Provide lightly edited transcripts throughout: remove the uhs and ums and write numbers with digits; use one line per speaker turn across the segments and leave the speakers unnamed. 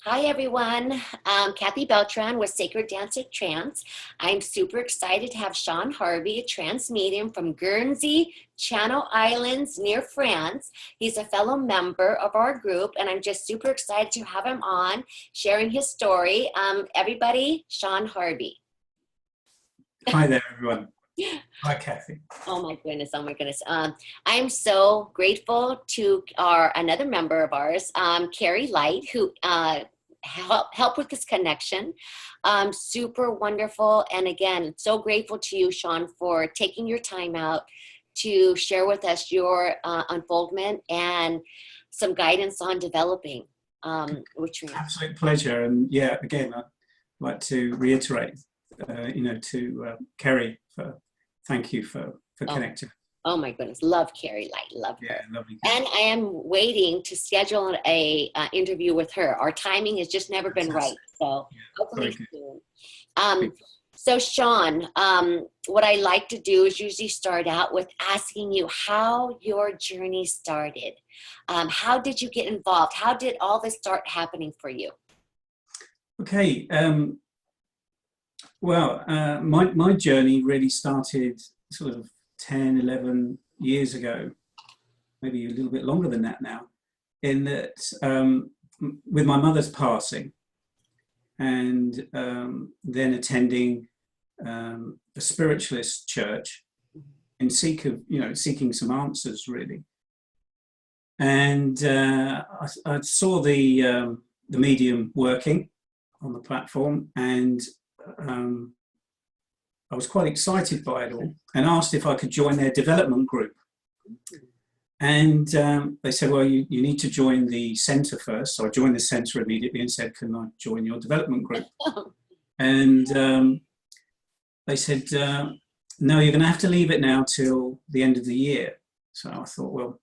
Hi everyone, Kathy Beltran with Sacred Dance at Trance. I'm super excited to have Sean Harvey, a trance medium from Guernsey, Channel Islands near France. He's a fellow member of our group and I'm just super excited to have him on sharing his story. Everybody, Sean Harvey.
Hi there everyone. Hi Kathy.
Oh my goodness, oh my goodness. I'm so grateful to another member of ours, Carrie Light, who help with this connection. Super wonderful. And again, so grateful to you, Sean, for taking your time out to share with us your unfoldment and some guidance on developing.
Absolute pleasure. And yeah, again, I'd like to reiterate, to Kerry for thank you for connecting.
Oh my goodness, love Carrie Light, love her.
Yeah, lovely.
And I am waiting to schedule a interview with her. Our timing has just never been right, so hopefully soon. So Sean, what I like to do is usually start out with asking you how your journey started. How did you get involved? How did all this start happening for you?
Okay. My journey really started sort of 10, 11 years ago, maybe a little bit longer than that now, in that with my mother's passing and then attending a spiritualist church in seeking some answers really. And I saw the medium working on the platform and I was quite excited by it all and asked if I could join their development group. And they said, well, you need to join the centre first. So I joined the centre immediately and said, can I join your development group? And they said, no, you're going to have to leave it now till the end of the year. So I thought, well,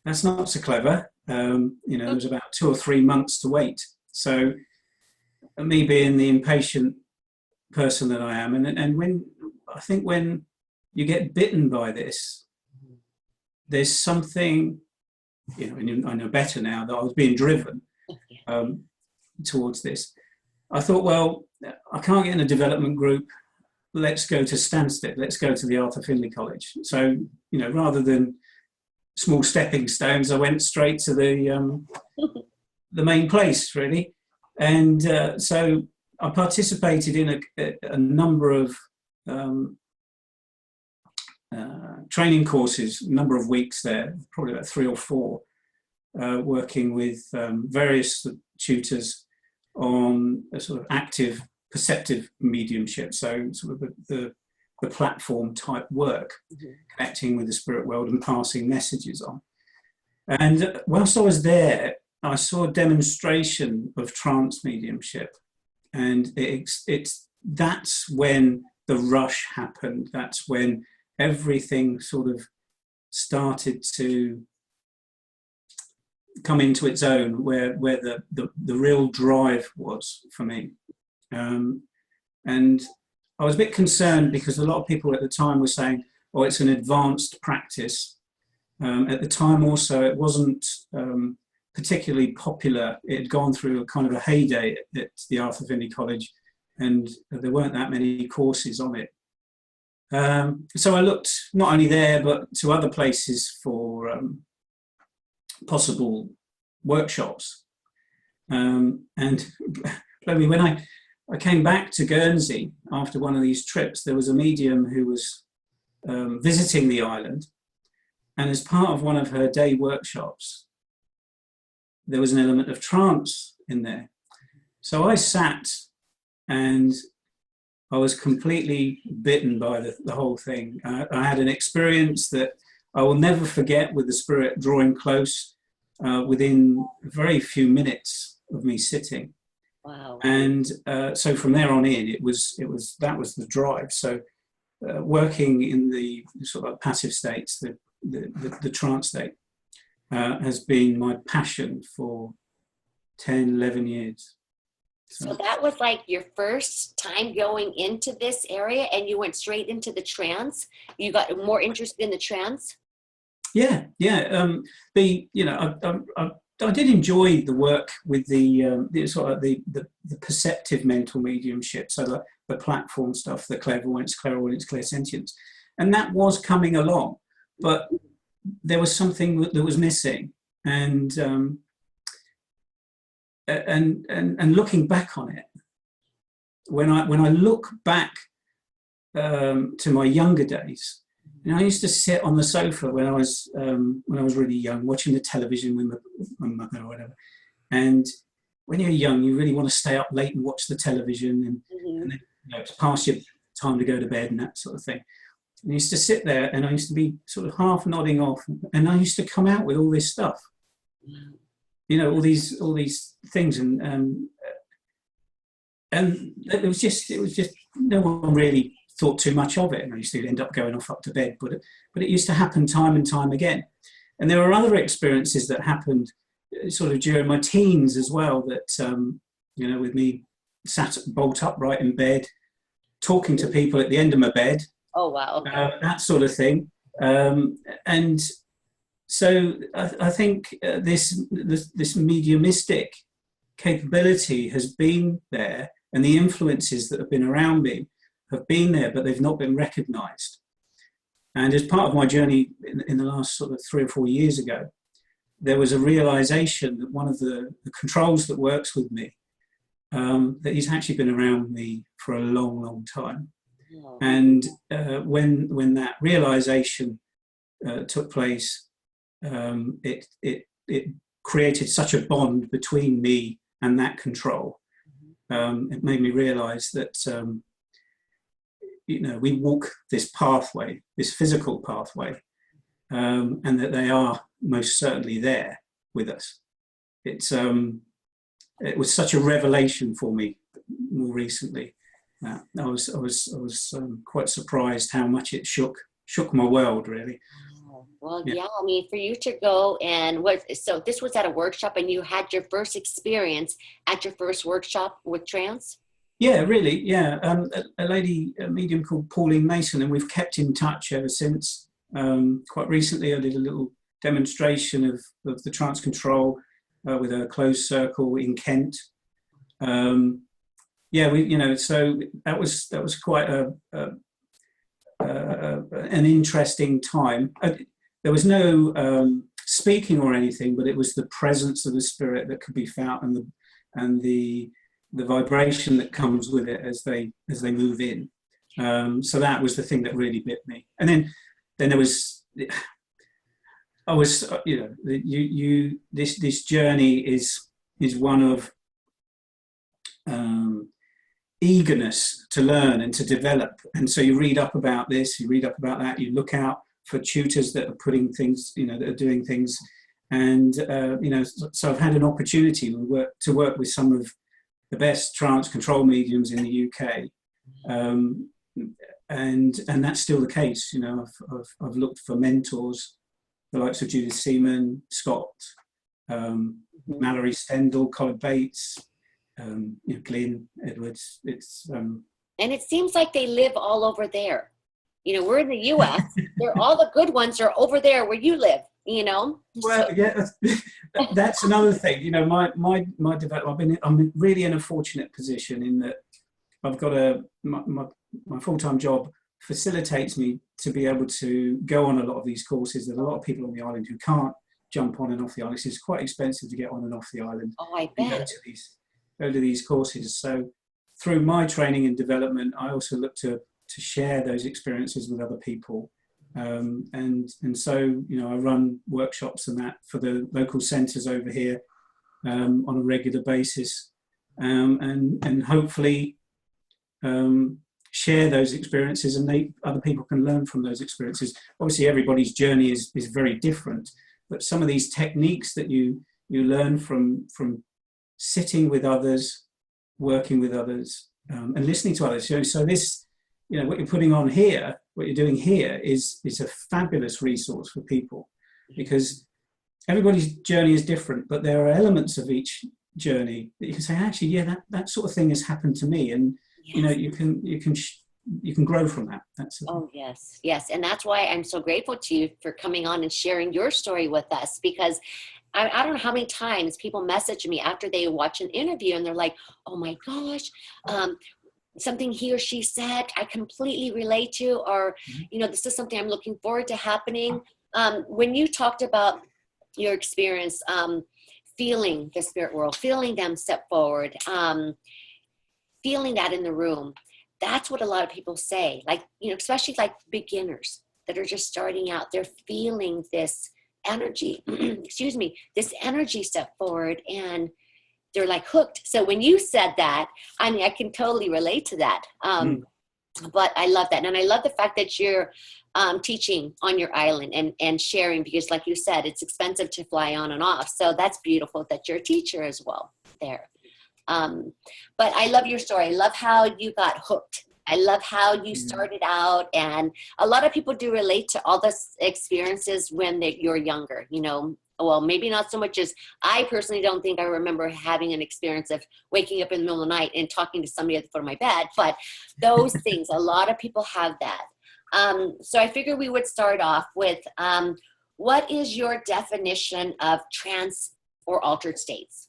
that's not so clever. There was about 2 or 3 months to wait. So me being the impatient person that I am, and when you get bitten by this, there's something, and I know better now that I was being driven towards this. I thought, well, I can't get in a development group. Let's go to Stansted. Let's go to the Arthur Findlay College. So, rather than small stepping stones, I went straight to the main place, really. And so I participated in a number of training courses, a number of weeks there, probably about 3 or 4, working with various tutors on a sort of active perceptive mediumship, so sort of the platform type work, connecting with the spirit world and passing messages on. And whilst I was there, I saw a demonstration of trance mediumship. And that's when the rush happened. That's when everything sort of started to come into its own, where the real drive was for me. And I was a bit concerned because a lot of people at the time were saying, oh, it's an advanced practice. At the time also, it wasn't particularly popular. It had gone through a kind of a heyday at the Arthur Findlay College, and there weren't that many courses on it. So I looked not only there, but to other places for possible workshops. And when I came back to Guernsey after one of these trips, there was a medium who was visiting the island, and as part of one of her day workshops, there was an element of trance in there. So I sat and I was completely bitten by the whole thing. I had an experience that I will never forget, with the spirit drawing close within very few minutes of me sitting.
Wow.
And so from there on in, that was the drive. So working in the sort of passive states, the trance state, has been my passion for 10, 11 years.
So that was like your first time going into this area, and you went straight into the trance? You got more interested in the trance?
Yeah. I did enjoy the work with the sort of the perceptive mental mediumship, so the platform stuff, the clairvoyance, clairsentience, and that was coming along, but there was something that was missing, and looking back on it, when I look back to my younger days. And I used to sit on the sofa when I was really young, watching the television with my mother or whatever. And when you're young, you really want to stay up late and watch the television, and then, it's past your time to go to bed and that sort of thing. And I used to sit there, and I used to be sort of half nodding off, and I used to come out with all this stuff, all these things, and it was just no one really thought too much of it, and I used to end up going off up to bed, but it used to happen time and time again. And there were other experiences that happened sort of during my teens as well, that with me sat bolt upright in bed, talking to people at the end of my bed.
Oh wow. Okay.
That sort of thing. And so I think this mediumistic capability has been there, and the influences that have been around me have been there, but they've not been recognized. And as part of my journey in the last sort of 3 or 4 years ago, there was a realization that one of the controls that works with me, that he's actually been around me for a long, long time. Oh. And when that realization took place, it created such a bond between me and that control. It made me realize that we walk this pathway, this physical pathway, and that they are most certainly there with us. It was such a revelation for me more recently. I was quite surprised how much it shook my world, really.
Well, yeah. I mean, for you to go and so this was at a workshop, and you had your first experience at your first workshop with trance?
Yeah, really, yeah. A lady, a medium called Pauline Mason, and we've kept in touch ever since. Quite recently, I did a little demonstration of the trance control with a closed circle in Kent. So that was quite an interesting time. There was no speaking or anything, but it was the presence of the spirit that could be felt, and the vibration that comes with it as they move in. So that was the thing that really bit me. And then there was, this journey is one of eagerness to learn and to develop. And so you read up about this, you read up about that, you look out for tutors that are putting things, that are doing things. And, so I've had an opportunity to work with some of the best trance control mediums in the UK. And that's still the case. I've looked for mentors, the likes of Judith Seaman, Scott, Mallory Stendhal, Colin Bates, Glyn Edwards.
And it seems like they live all over there. We're in the US. They're all the good ones are over there where you live. Well,
so. Yeah, that's another thing. My development. I'm really in a fortunate position in that I've got my full-time job facilitates me to be able to go on a lot of these courses. There's a lot of people on the island who can't jump on and off the island. It's quite expensive to get on and off the island.
Oh, I bet.
Go to these courses. So through my training and development, I also look to share those experiences with other people. And so, I run workshops and that for the local centres over here on a regular basis, and hopefully share those experiences, and other people can learn from those experiences. Obviously, everybody's journey is very different, but some of these techniques that you learn from sitting with others, working with others, and listening to others. So this, what you're putting on here, what you're doing here is a fabulous resource for people, because everybody's journey is different, but there are elements of each journey that you can say, actually, yeah, that sort of thing has happened to me, and yes. You can grow from that.
Yes, and that's why I'm so grateful to you for coming on and sharing your story with us, because I don't know how many times people message me after they watch an interview and they're like, oh my gosh, something he or she said, I completely relate to, or, this is something I'm looking forward to happening. When you talked about your experience, feeling the spirit world, feeling them step forward, feeling that in the room, that's what a lot of people say, like, especially like beginners that are just starting out, they're feeling this energy, excuse me, this energy step forward, and they're like hooked. So when you said that, I mean, I can totally relate to that. But I love that. And I love the fact that you're teaching on your island and sharing, because like you said, it's expensive to fly on and off. So that's beautiful that you're a teacher as well there. But I love your story. I love how you got hooked. I love how you started out, and a lot of people do relate to all the experiences when you're younger, well, maybe not so much as I personally don't think I remember having an experience of waking up in the middle of the night and talking to somebody at the foot of my bed, but those things, a lot of people have that. So I figured we would start off with, what is your definition of trance or altered states?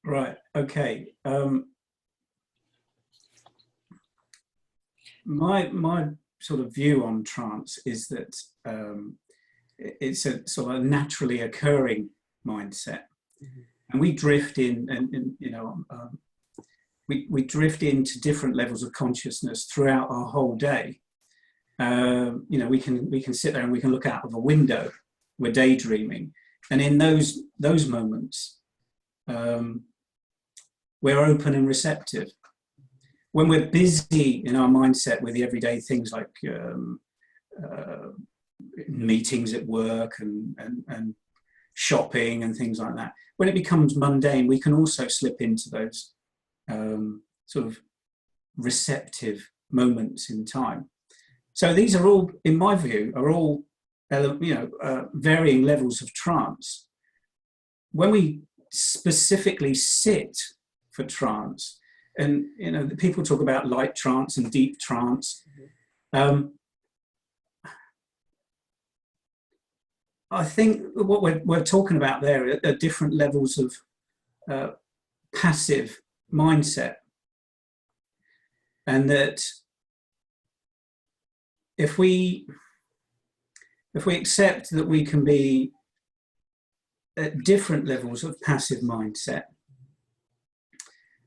Right. Okay. My sort of view on trance is that it's a sort of a naturally occurring mindset, and we drift in, and we drift into different levels of consciousness throughout our whole day. We can sit there and we can look out of a window. We're daydreaming, and in those moments, we're open and receptive. When we're busy in our mindset with the everyday things like meetings at work and shopping and things like that, when it becomes mundane, we can also slip into those sort of receptive moments in time. So these are all, in my view, are all varying levels of trance. When we specifically sit for trance, and people talk about light trance and deep trance. I think what we're talking about there are different levels of passive mindset, and that if we accept that we can be at different levels of passive mindset,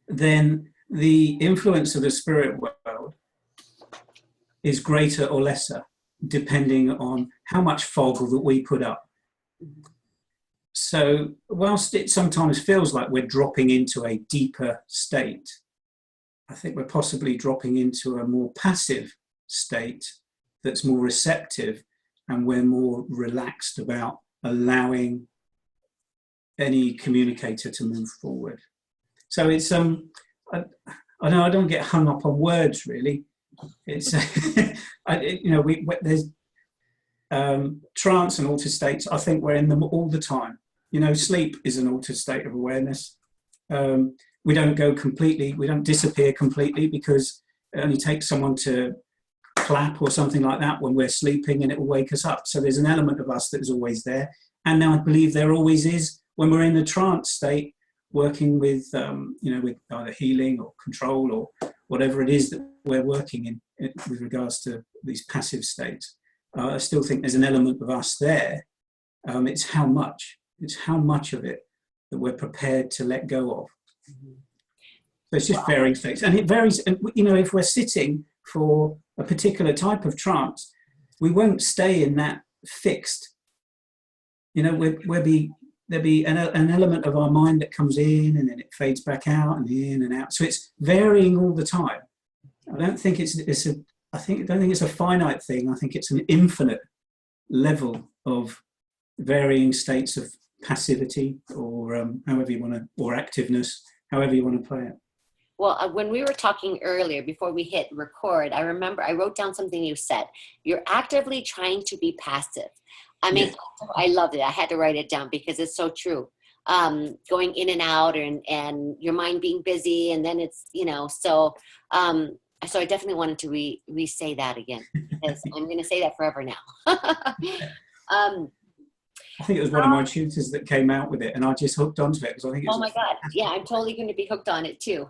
then the influence of the spirit world is greater or lesser, depending on how much fog that we put up. So whilst it sometimes feels like we're dropping into a deeper state, I think we're possibly dropping into a more passive state that's more receptive, and we're more relaxed about allowing any communicator to move forward. So it's I know I don't get hung up on words really. It's there's trance and altered states. I think we're in them all the time. Sleep is an altered state of awareness. We don't go completely, we don't disappear completely, because it only takes someone to clap or something like that when we're sleeping and it will wake us up. So there's an element of us that is always there, and I believe there always is when we're in a trance state, working with with either healing or control or whatever it is that we're working in with regards to these passive states. I still think there's an element of us there. It's how much of it that we're prepared to let go of. So it's just varying states, and it varies. And if we're sitting for a particular type of trance, we won't stay in that fixed. There'll be an element of our mind that comes in and then it fades back out and in and out. So it's varying all the time. I don't think it's a finite thing. I think it's an infinite level of varying states of passivity, or however you want to, or activeness, however you want to play it.
Well, when we were talking earlier, before we hit record, I remember I wrote down something you said. You're actively trying to be passive. I mean, yeah. I loved it. I had to write it down because it's so true. Going in and out, and your mind being busy, and then it's, so I definitely wanted to re-say that again, because I'm going to say that forever now.
I think it was one of my tutors that came out with it, and I just hooked onto it because I think it's.
Oh my God. Yeah, I'm totally going to be hooked on it too.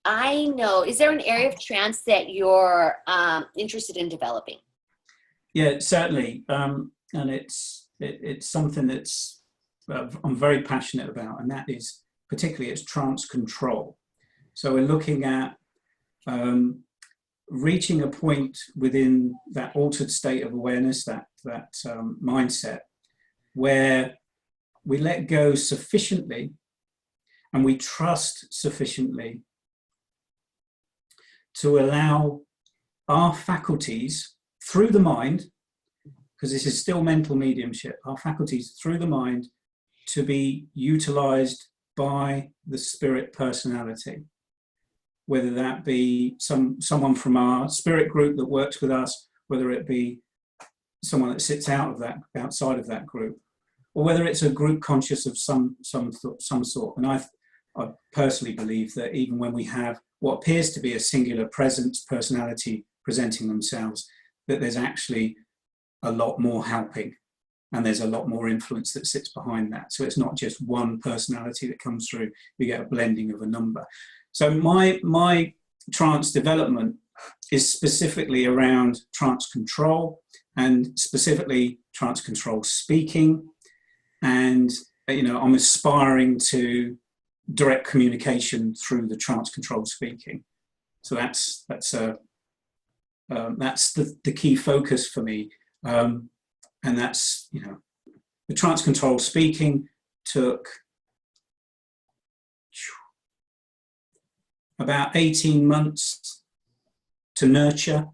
I know. Is there an area of trance that you're interested in developing?
Yeah, certainly. And it's something that's I'm very passionate about, and that is particularly it's trance control. So we're looking at reaching a point within that altered state of awareness, that mindset, where we let go sufficiently and we trust sufficiently to allow our faculties through the mind, because this is still mental mediumship, our faculties through the mind to be utilized by the spirit personality, whether that be someone from our spirit group that works with us, whether it be someone that sits outside of that group, or whether it's a group conscious of some sort. And I personally believe that even when we have what appears to be a singular presence, personality presenting themselves, that there's actually a lot more helping, and there's a lot more influence that sits behind that. So it's not just one personality that comes through, you get a blending of a number. So my trance development is specifically around trance control, and specifically trance control speaking. And, I'm aspiring to direct communication through the trance control speaking. So that's the key focus for me. And that's, the trance control speaking took about 18 months to nurture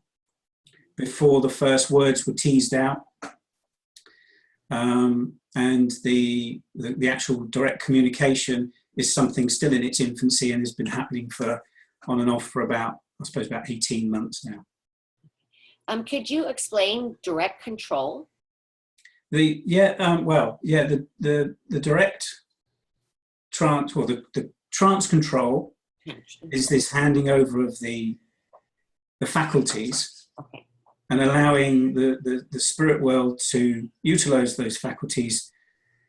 before the first words were teased out. And the actual direct communication is something still in its infancy and has been happening on and off for about 18 months now.
Could you explain direct control?
The direct trance, or the trance control is this handing over of the faculties,
okay,
and allowing the spirit world to utilize those faculties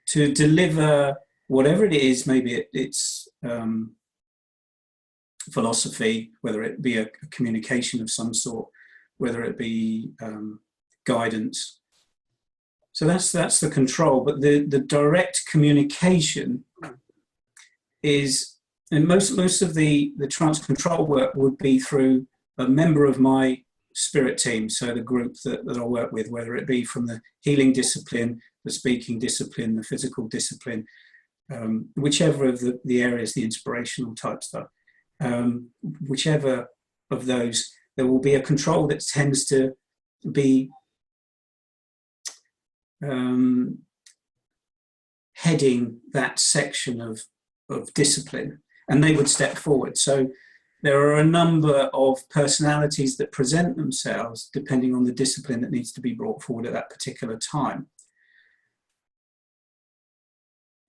to deliver whatever it is. Maybe it's philosophy, whether it be a communication of some sort, whether it be guidance. So that's the control. But the direct communication is, and most of the trance control work would be through a member of my spirit team, so the group that I work with, whether it be from the healing discipline, the speaking discipline, the physical discipline, whichever of the areas, the inspirational type stuff, whichever of those, there will be a control that tends to be heading that section of discipline, and they would step forward. So there are a number of personalities that present themselves depending on the discipline that needs to be brought forward at that particular time.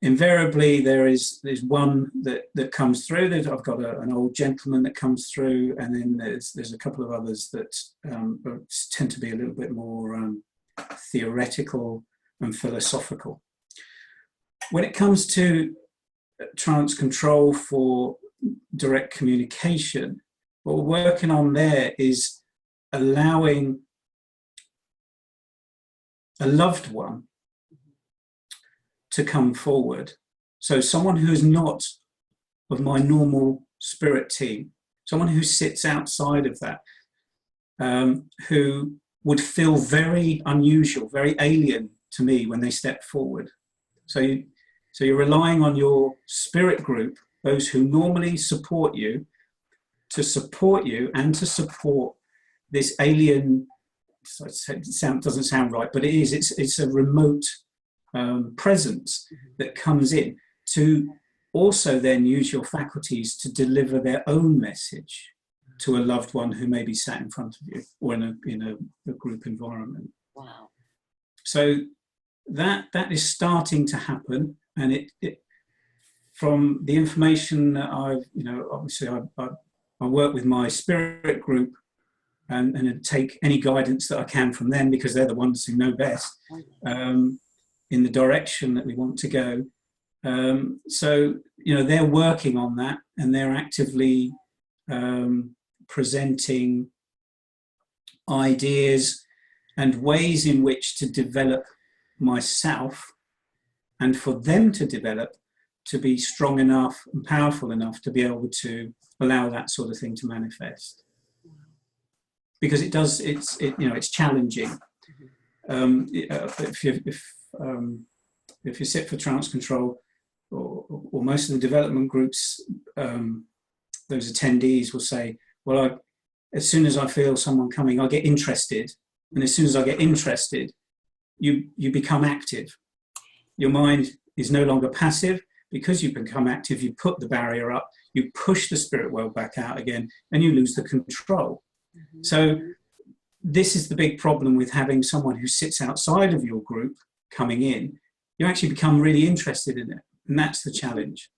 Invariably, there's one that comes through. I've got an old gentleman that comes through, and then there's a couple of others that tend to be a little bit more theoretical and philosophical. When it comes to trance control for direct communication, what we're working on there is allowing a loved one to come forward. So someone who is not of my normal spirit team, someone who sits outside of that, who would feel very unusual, very alien to me when they step forward. So you're relying on your spirit group, those who normally support you, to support you and to support this alien. It doesn't sound right, but it is. It's a remote presence that comes in to also then use your faculties to deliver their own message to a loved one who may be sat in front of you or in a group environment.
Wow.
So that is starting to happen, and it from the information that I've, obviously I work with my spirit group and take any guidance that I can from them, because they're the ones who know best. in the direction that we want to go. So, you know, they're working on that, and they're actively presenting ideas and ways in which to develop myself, and for them to develop to be strong enough and powerful enough to be able to allow that sort of thing to manifest. Because it does, it's challenging. If you sit for trance control, or most of the development groups, those attendees will say, well, as soon as I feel someone coming, I get interested. And as soon as I get interested, you become active. Your mind is no longer passive. Because you become active, you put the barrier up, you push the spirit world back out again, and you lose the control. Mm-hmm. So this is the big problem with having someone who sits outside of your group coming in. You actually become really interested in it, and that's the challenge.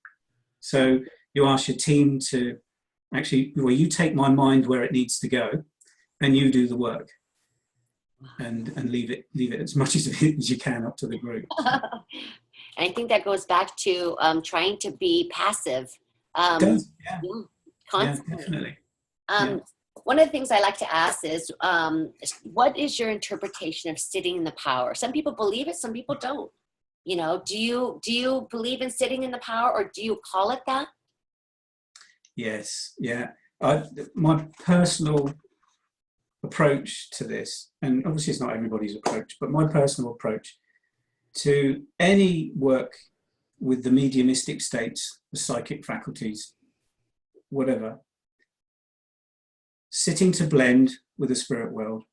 So you ask your team to actually, well, you take my mind where it needs to go, and you do the work, and leave it as much as you can up to the group.
And I think that goes back to trying to be passive.
Constantly.
Yeah,
definitely.
One of the things I like to ask is, what is your interpretation of sitting in the power? Some people believe it, some people don't. You know, do you believe in sitting in the power, or do you call it that?
Yes, yeah. My personal approach to this, and obviously it's not everybody's approach, but my personal approach to any work with the mediumistic states, the psychic faculties, whatever, sitting to blend with the spirit world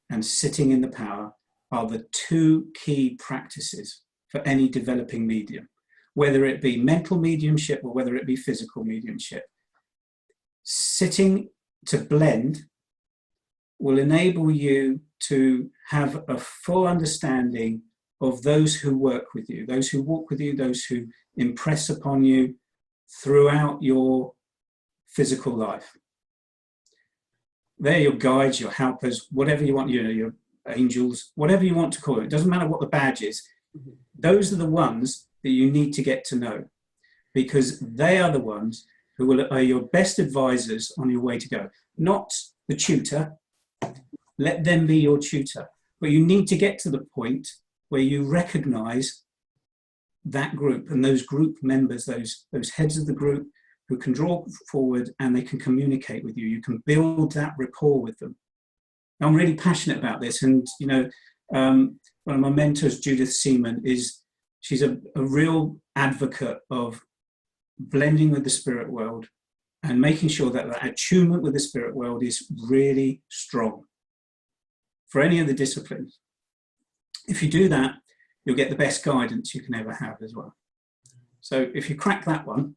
and sitting in the power are the two key practices for any developing medium, whether it be mental mediumship or whether it be physical mediumship. Sitting to blend will enable you to have a full understanding of those who work with you, those who walk with you, those who impress upon you throughout your physical life. They're your guides, your helpers, whatever you want, your angels, whatever you want to call it. It doesn't matter what the badge is. Mm-hmm. Those are the ones that you need to get to know, because they are the ones who are your best advisors on your way to go. Not the tutor. Let them be your tutor. But you need to get to the point where you recognize that group and those group members, those heads of the group who can draw forward and they can communicate with you. You can build that rapport with them. I'm really passionate about this. And, one of my mentors, Judith Seaman, she's a real advocate of blending with the spirit world and making sure that that attunement with the spirit world is really strong for any of the disciplines. If you do that, you'll get the best guidance you can ever have as well. So if you crack that one,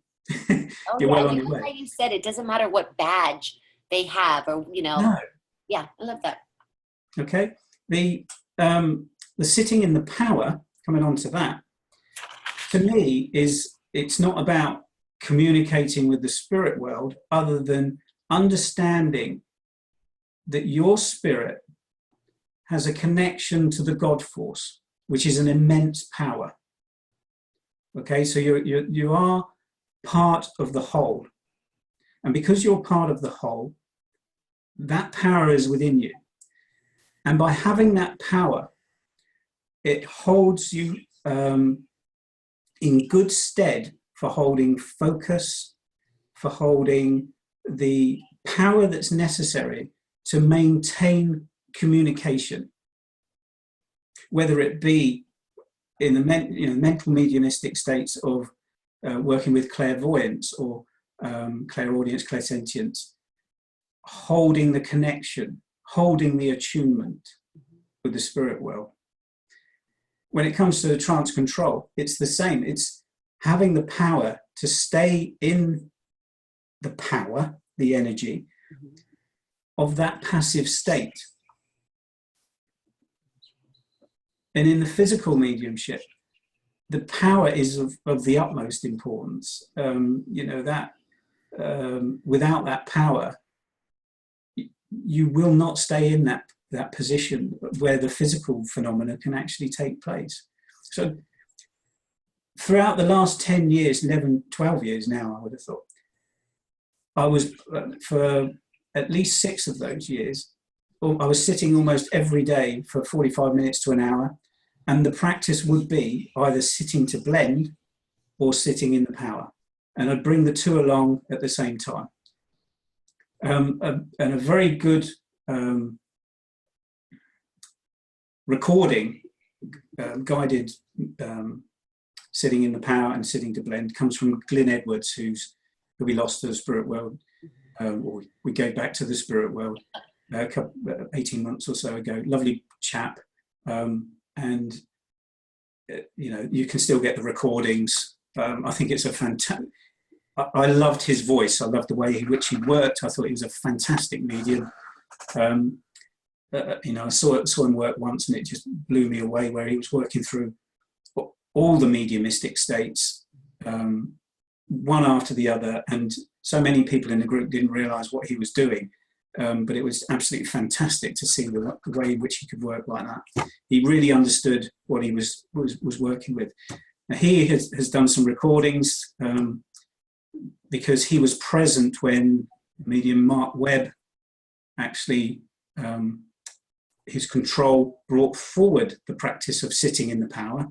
you're well on your way.
Like you said, it doesn't matter what badge they have, or
No.
Yeah, I love that.
Okay, the sitting in the power, coming on to that, to me it's not about communicating with the spirit world other than understanding that your spirit has a connection to the God force, which is an immense power. Okay, so you are part of the whole. And because you're part of the whole, that power is within you. And by having that power, it holds you in good stead for holding focus, for holding the power that's necessary to maintain communication, whether it be in the mental mediumistic states of working with clairvoyance or clairaudience, clairsentience, holding the connection, holding the attunement with the spirit world. When it comes to the trance control, it's the same. It's having the power to stay in the power, the energy of that passive state. And in the physical mediumship, the power is of the utmost importance. Without that power, you will not stay in that position where the physical phenomena can actually take place. So throughout the last 10 years, 11, 12 years now, I would have thought, I was, for at least 6 of those years, I was sitting almost every day for 45 minutes to an hour, and the practice would be either sitting to blend or sitting in the power. And I'd bring the two along at the same time. And a very good recording, guided sitting in the power and sitting to blend, comes from Glyn Edwards, who we lost to the spirit world, or we gave back to the spirit world 18 months or so ago. Lovely chap, and you know, you can still get the recordings. I think it's a fantastic. I loved his voice. I loved the way in which he worked. I thought he was a fantastic medium. You know, I saw him work once, and it just blew me away. Where he was working through all the mediumistic states, one after the other, and so many people in the group didn't realise what he was doing. But it was absolutely fantastic to see the way in which he could work like that. He really understood what he was working with. Now, he has done some recordings because he was present when medium Mark Webb actually, his control brought forward the practice of sitting in the power.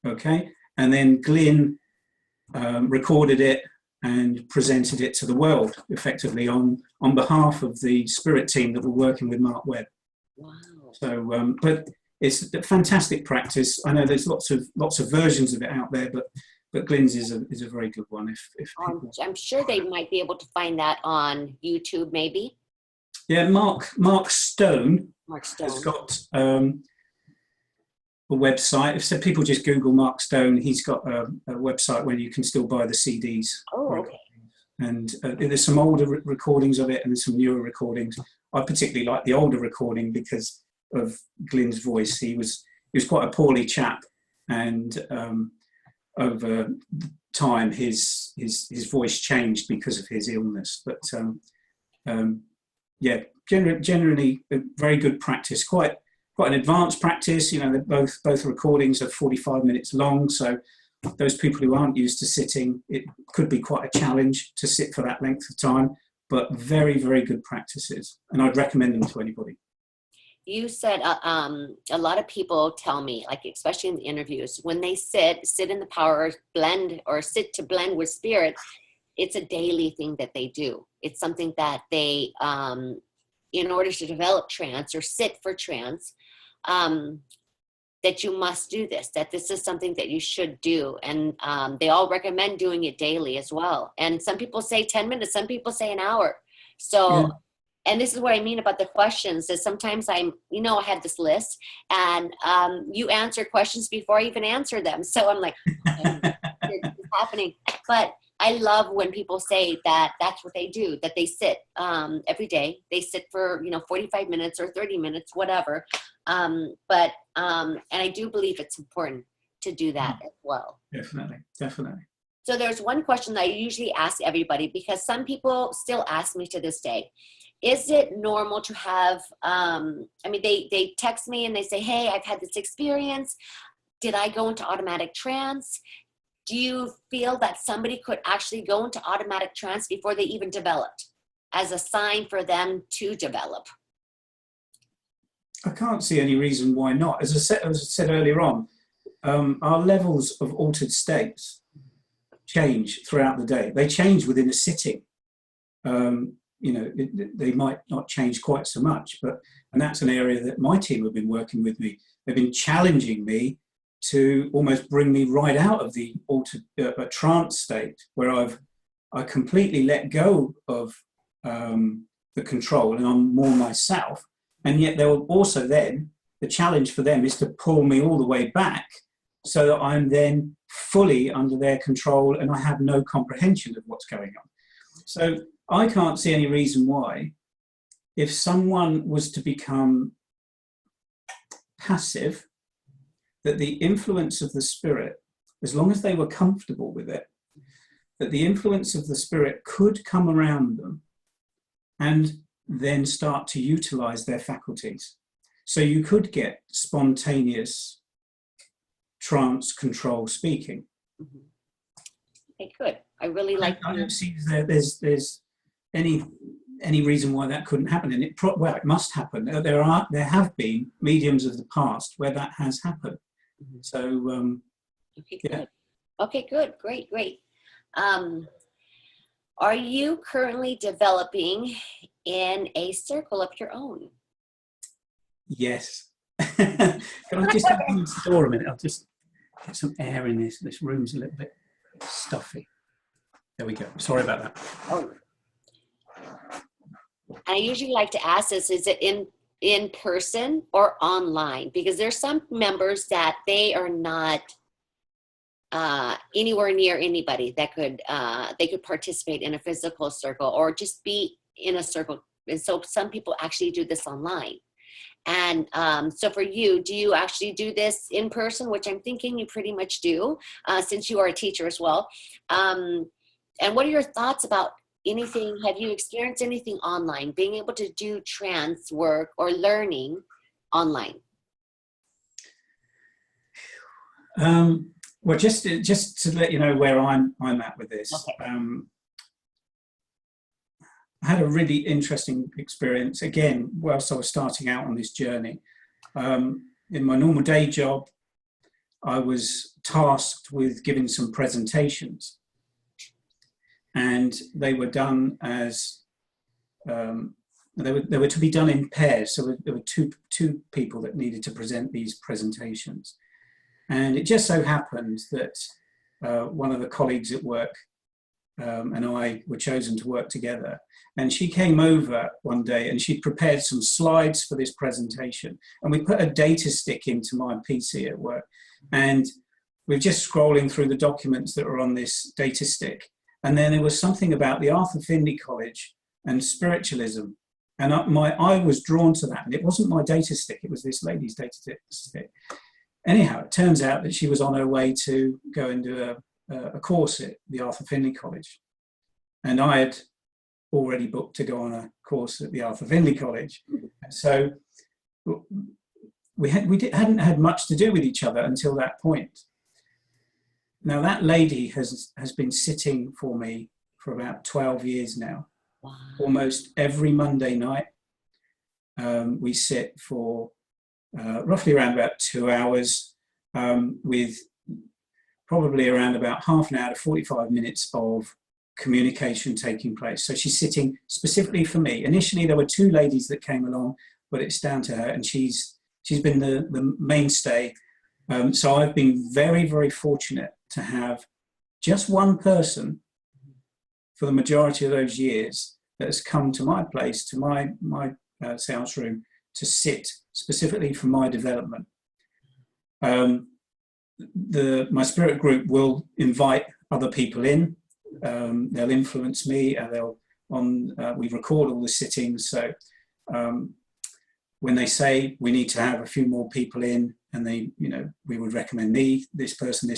Okay, and then Glyn recorded it and presented it to the world effectively on behalf of the spirit team that were working with Mark Webb.
Wow.
So, but it's a fantastic practice. I know there's lots of versions of it out there, but Glyn's is a very good one. If people...
I'm sure they might be able to find that on YouTube, maybe.
Yeah, Marc Stone.
Marc Stone
has got a website. If so, people just Google Marc Stone, he's got a website where you can still buy the CDs.
Oh, okay.
And there's some older recordings of it, and there's some newer recordings. I particularly like the older recording because of Glyn's voice. He was quite a poorly chap, and over time his voice changed because of his illness. But yeah, generally a very good practice. Quite an advanced practice. You know, both recordings are 45 minutes long, so those people who aren't used to sitting, it could be quite a challenge to sit for that length of time, but very, very good practices, and I'd recommend them to anybody.
You said a lot of people tell me, like especially in the interviews, when they sit in the power, blend, or sit to blend with spirit, it's a daily thing that they do. It's something that they, in order to develop trance or sit for trance, that you must do this, that this is something that you should do. And they all recommend doing it daily as well. And some people say 10 minutes, some people say an hour. So, yeah. And this is what I mean about the questions, is sometimes I had this list, and you answer questions before I even answer them. So I'm like, it's happening. But I love when people say that that's what they do, that they sit every day. They sit for, 45 minutes or 30 minutes, whatever. And I do believe it's important to do that as well.
Definitely.
So there's one question that I usually ask everybody, because some people still ask me to this day. Is it normal to have, they text me and they say, hey, I've had this experience. Did I go into automatic trance? Do you feel that somebody could actually go into automatic trance before they even developed, as a sign for them to develop?
I can't see any reason why not. As I said earlier on, our levels of altered states change throughout the day. They change within a sitting. They might not change quite so much, and that's an area that my team have been working with me. They've been challenging me to almost bring me right out of the altered trance state, where I completely let go of the control and I'm more myself. And yet they'll also then, the challenge for them is to pull me all the way back so that I'm then fully under their control and I have no comprehension of what's going on. So I can't see any reason why, if someone was to become passive, that the influence of the spirit, as long as they were comfortable with it, that the influence of the spirit could come around them and then start to utilize their faculties. So you could get spontaneous trance control speaking.
Mhm. Okay, good. I really like.
I don't see there's any reason why that couldn't happen, and well, it must happen. There have been mediums of the past where that has happened.
Mhm.
So
Okay,
yeah.
good. Okay, good. Great, great. Are you currently developing in a circle of your own?
Yes. Can I just open the door a minute? I'll just get some air in this. This room's a little bit stuffy. There we go. Sorry about that.
Oh. I usually like to ask this, is it in person or online? Because there's some members that they are not anywhere near anybody that could they could participate in a physical circle or just be in a circle. And so some people actually do this online. And so for you, do you actually do this in person, which I'm thinking you pretty much do, since you are a teacher as well? And what are your thoughts about anything? Have you experienced anything online, being able to do trance work or learning online?
Well, just to let you know where I'm at with this.
Okay.
I had a really interesting experience again whilst I was starting out on this journey. In my normal day job, I was tasked with giving some presentations, and they were done as they were to be done in pairs. So there were two people that needed to present these presentations, and it just so happened that one of the colleagues at work and I were chosen to work together. And she came over one day and she prepared some slides for this presentation. And we put a data stick into my PC at work. And we're just scrolling through the documents that are on this data stick. And then there was something about the Arthur Findlay College and spiritualism. And my eye was drawn to that. And it wasn't my data stick, it was this lady's data stick. Anyhow, it turns out that she was on her way to go and do a course at the Arthur Findlay College. And I had already booked to go on a course at the Arthur Findlay College. So we hadn't had much to do with each other until that point. Now that lady has been sitting for me for about 12 years now.
Wow.
Almost every Monday night. We sit for roughly around about 2 hours with probably around about half an hour to 45 minutes of communication taking place. So she's sitting specifically for me. Initially, there were two ladies that came along, but it's down to her, and she's been the mainstay. So I've been very, very fortunate to have just one person for the majority of those years that has come to my place, to my seance room, to sit specifically for my development. My spirit group will invite other people in. They'll influence me, and we record all the sittings. So when they say we need to have a few more people in, and we would recommend me, this person,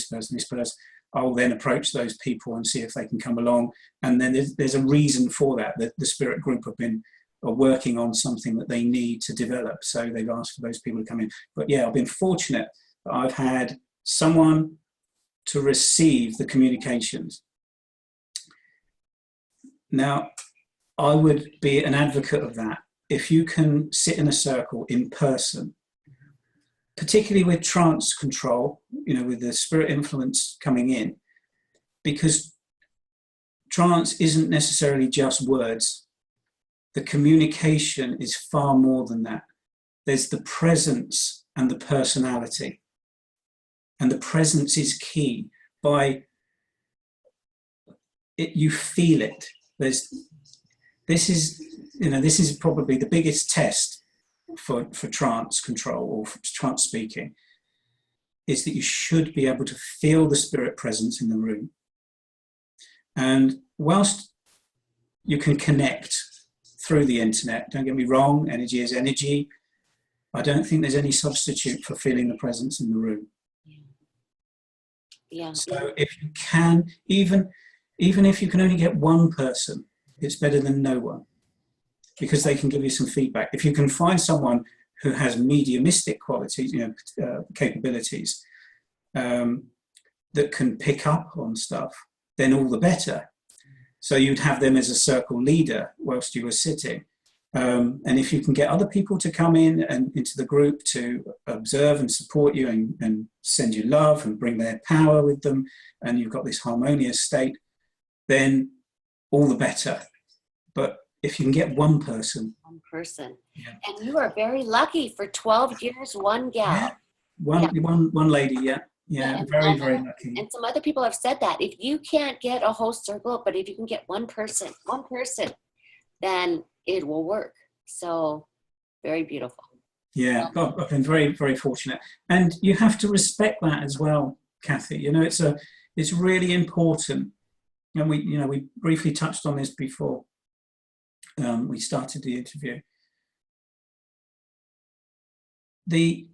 I'll then approach those people and see if they can come along. And then there's a reason for that. The spirit group are working on something that they need to develop. So they've asked for those people to come in. But yeah, I've been fortunate that I've had someone to receive the communications. Now, I would be an advocate of that. If you can sit in a circle in person, particularly with trance control, with the spirit influence coming in, because trance isn't necessarily just words. The communication is far more than that. There's the presence and the personality. And the presence is key. By it, you feel it. This is probably the biggest test for trance control or for trance speaking, is that you should be able to feel the spirit presence in the room. And whilst you can connect through the internet, don't get me wrong, energy is energy, I don't think there's any substitute for feeling the presence in the room.
Yeah.
So if you can, even if you can only get one person, it's better than no one, because they can give you some feedback. If you can find someone who has mediumistic qualities, capabilities, that can pick up on stuff, then all the better. So you'd have them as a circle leader whilst you were sitting. And if you can get other people to come in and into the group to observe and support you and send you love and bring their power with them, and you've got this harmonious state, then all the better. But if you can get one person.
One person.
Yeah.
And you are very lucky for 12 years, one gal.
Yeah. One lady, yeah. Yeah, very, very lucky.
And some other people have said that if you can't get a whole circle, but if you can get one person, then it will work. So very beautiful.
Yeah, I've been very, very fortunate. And you have to respect that as well, Kathy. You know, it's really important. And we briefly touched on this before we started the interview. The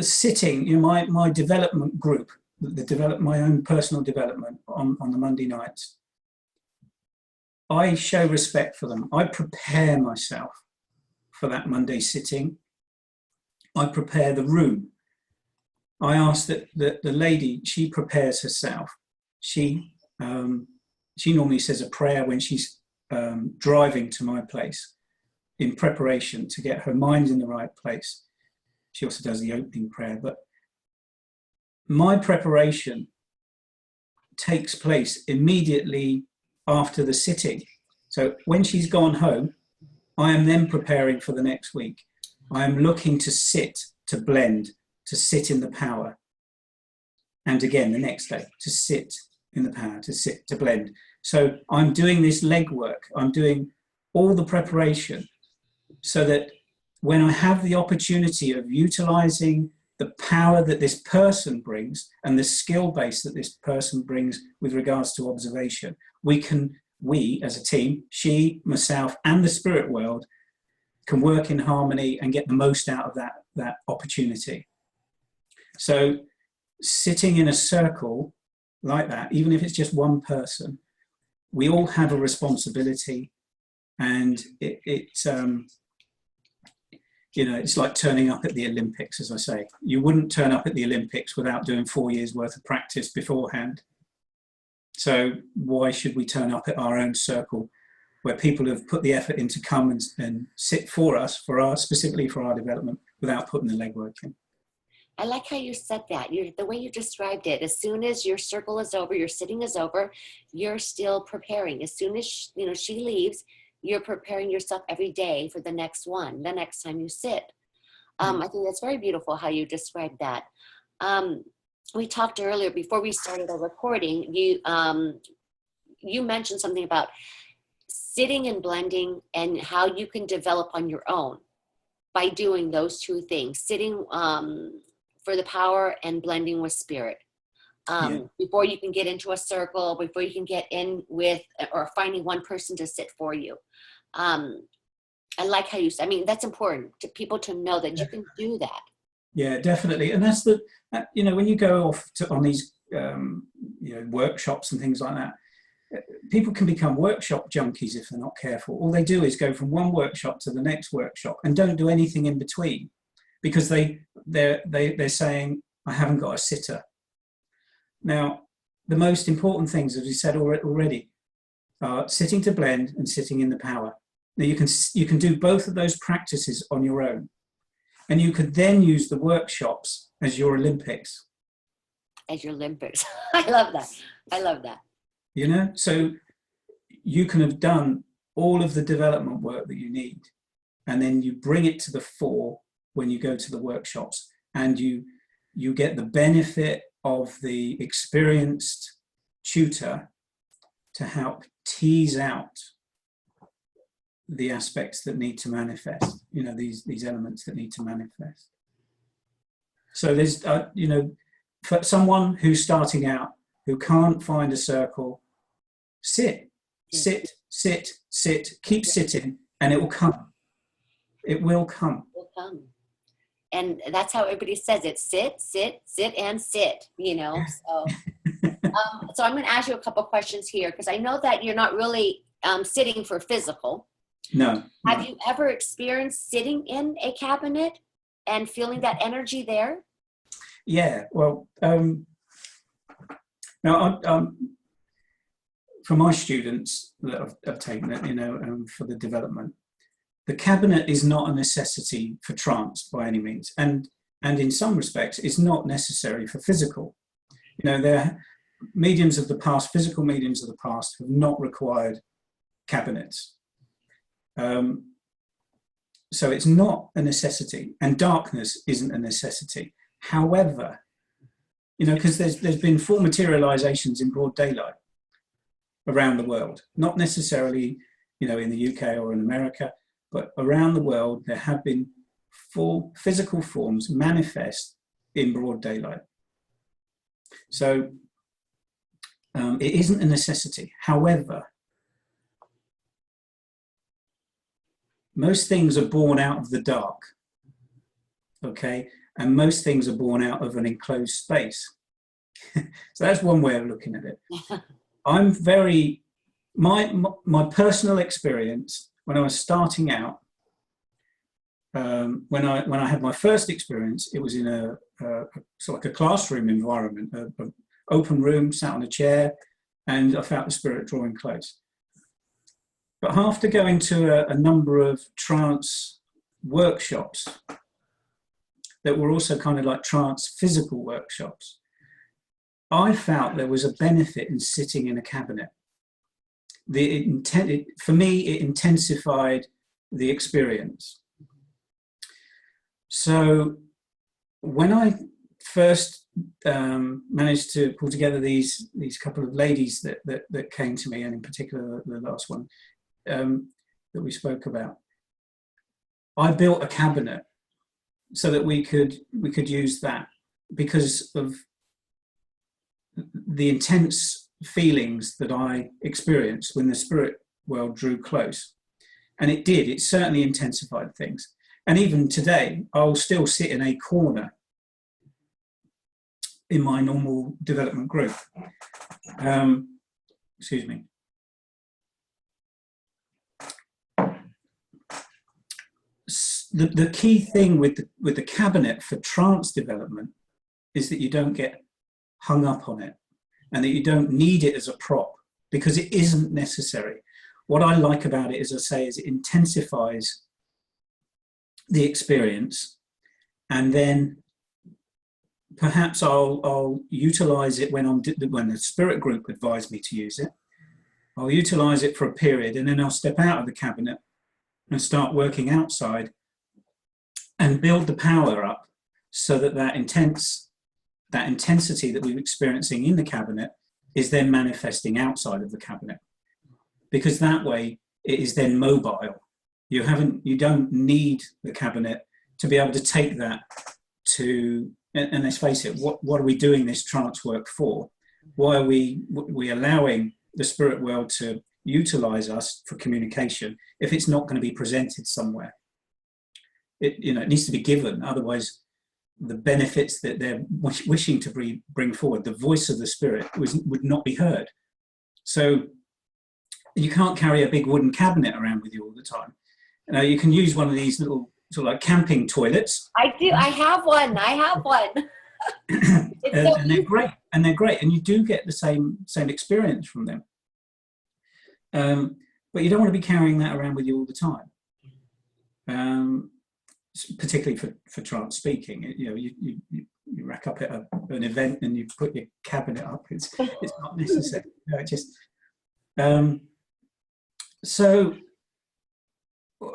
sitting, you know, my development group, my own personal development on the Monday nights, I show respect for them. I prepare myself for that Monday sitting. I prepare the room. I ask that the lady, she prepares herself. She normally says a prayer when she's driving to my place in preparation to get her mind in the right place. She also does the opening prayer, but my preparation takes place immediately after the sitting. So when she's gone home, I am then preparing for the next week. I am looking to sit, to blend, to sit in the power. And again, the next day, to sit in the power, to sit, to blend. So I'm doing this legwork. I'm doing all the preparation so that when I have the opportunity of utilizing the power that this person brings and the skill base that this person brings with regards to observation, we as a team, she, myself, and the spirit world can work in harmony and get the most out of that opportunity. So sitting in a circle like that, even if it's just one person, we all have a responsibility, and you know, it's like turning up at the Olympics, as I say. You wouldn't turn up at the Olympics without doing 4 years worth of practice beforehand. So why should we turn up at our own circle where people have put the effort in to come and sit for us, specifically for our development, without putting the legwork in?
I like how you said that. The way you described it, as soon as your circle is over, your sitting is over, you're still preparing. As soon as she leaves, you're preparing yourself every day for the next one, the next time you sit. I think that's very beautiful how you described that. We talked earlier, before we started the recording, you mentioned something about sitting and blending and how you can develop on your own by doing those two things, sitting for the power and blending with spirit. Before you can get into a circle, before you can get in with or finding one person to sit for you. I like how you said, I mean, that's important to people to know that you can do that.
Yeah, definitely. And that's you know, when you go off on these, you know, workshops and things like that, people can become workshop junkies if they're not careful. All they do is go from one workshop to the next workshop and don't do anything in between, because they're saying, I haven't got a sitter. Now, the most important things, as we said already, are sitting to blend and sitting in the power. Now, you can do both of those practices on your own, and you could then use the workshops as your Olympics.
As your Olympics. I love that. I love that.
You know, so you can have done all of the development work that you need, and then you bring it to the fore when you go to the workshops, and you get the benefit of the experienced tutor to help tease out the aspects that need to manifest, you know, these elements that need to manifest. So there's, you know, for someone who's starting out, who can't find a circle, sit, keep sitting, and it will come. It will come.
It will come. And that's how everybody says it. Sit, and sit, you know. So, so I'm going to ask you a couple questions here, because I know that you're not really sitting for physical.
No.
Have you ever experienced sitting in a cabinet and feeling that energy there?
Yeah, well, now for my students that I've taken it, you know, for the development, the cabinet is not a necessity for trance by any means, and in some respects, it's not necessary for physical. You know, there mediums of the past, physical mediums of the past, have not required cabinets. So it's not a necessity, and darkness isn't a necessity. However, you know, because there's been full materializations in broad daylight around the world, not necessarily, you know, in the UK or in America, but around the world, there have been full physical forms manifest in broad daylight. So it isn't a necessity. However, most things are born out of the dark, okay? And most things are born out of an enclosed space. So that's one way of looking at it. I'm very, my personal experience when I was starting out, when I had my first experience, it was in a sort of like a classroom environment, an open room, sat on a chair, and I felt the spirit drawing close. But after going to a number of trance workshops that were also kind of like trance physical workshops, I felt there was a benefit in sitting in a cabinet. For me, it intensified the experience. So when I first managed to pull together these couple of ladies that came to me, and in particular the last one that we spoke about, I built a cabinet so that we could use that, because of the intense feelings that I experienced when the spirit world drew close. And it certainly intensified things. And even today, I'll still sit in a corner in my normal development group. Excuse me. The key thing with the cabinet for trance development is that you don't get hung up on it, and that you don't need it as a prop, because it isn't necessary. What I like about it, as I say, is it intensifies the experience, and then perhaps I'll utilize it when the spirit group advise me to use it. I'll utilize it for a period, and then I'll step out of the cabinet and start working outside and build the power up, so that intensity that we're experiencing in the cabinet is then manifesting outside of the cabinet, because that way it is then mobile. You don't need the cabinet to be able to take that to, and let's face it, what are we doing this trance work for? Why are we allowing the spirit world to utilize us for communication if it's not going to be presented somewhere? It needs to be given, otherwise the benefits that they're wishing to bring forward, the voice of the spirit, would not be heard. So you can't carry a big wooden cabinet around with you all the time. You can use one of these little sort of like camping toilets.
I do. I have one.
And they're great. And you do get the same experience from them. But you don't want to be carrying that around with you all the time. Particularly for trance speaking, you rack up at an event and you put your cabinet up. It's not necessary. So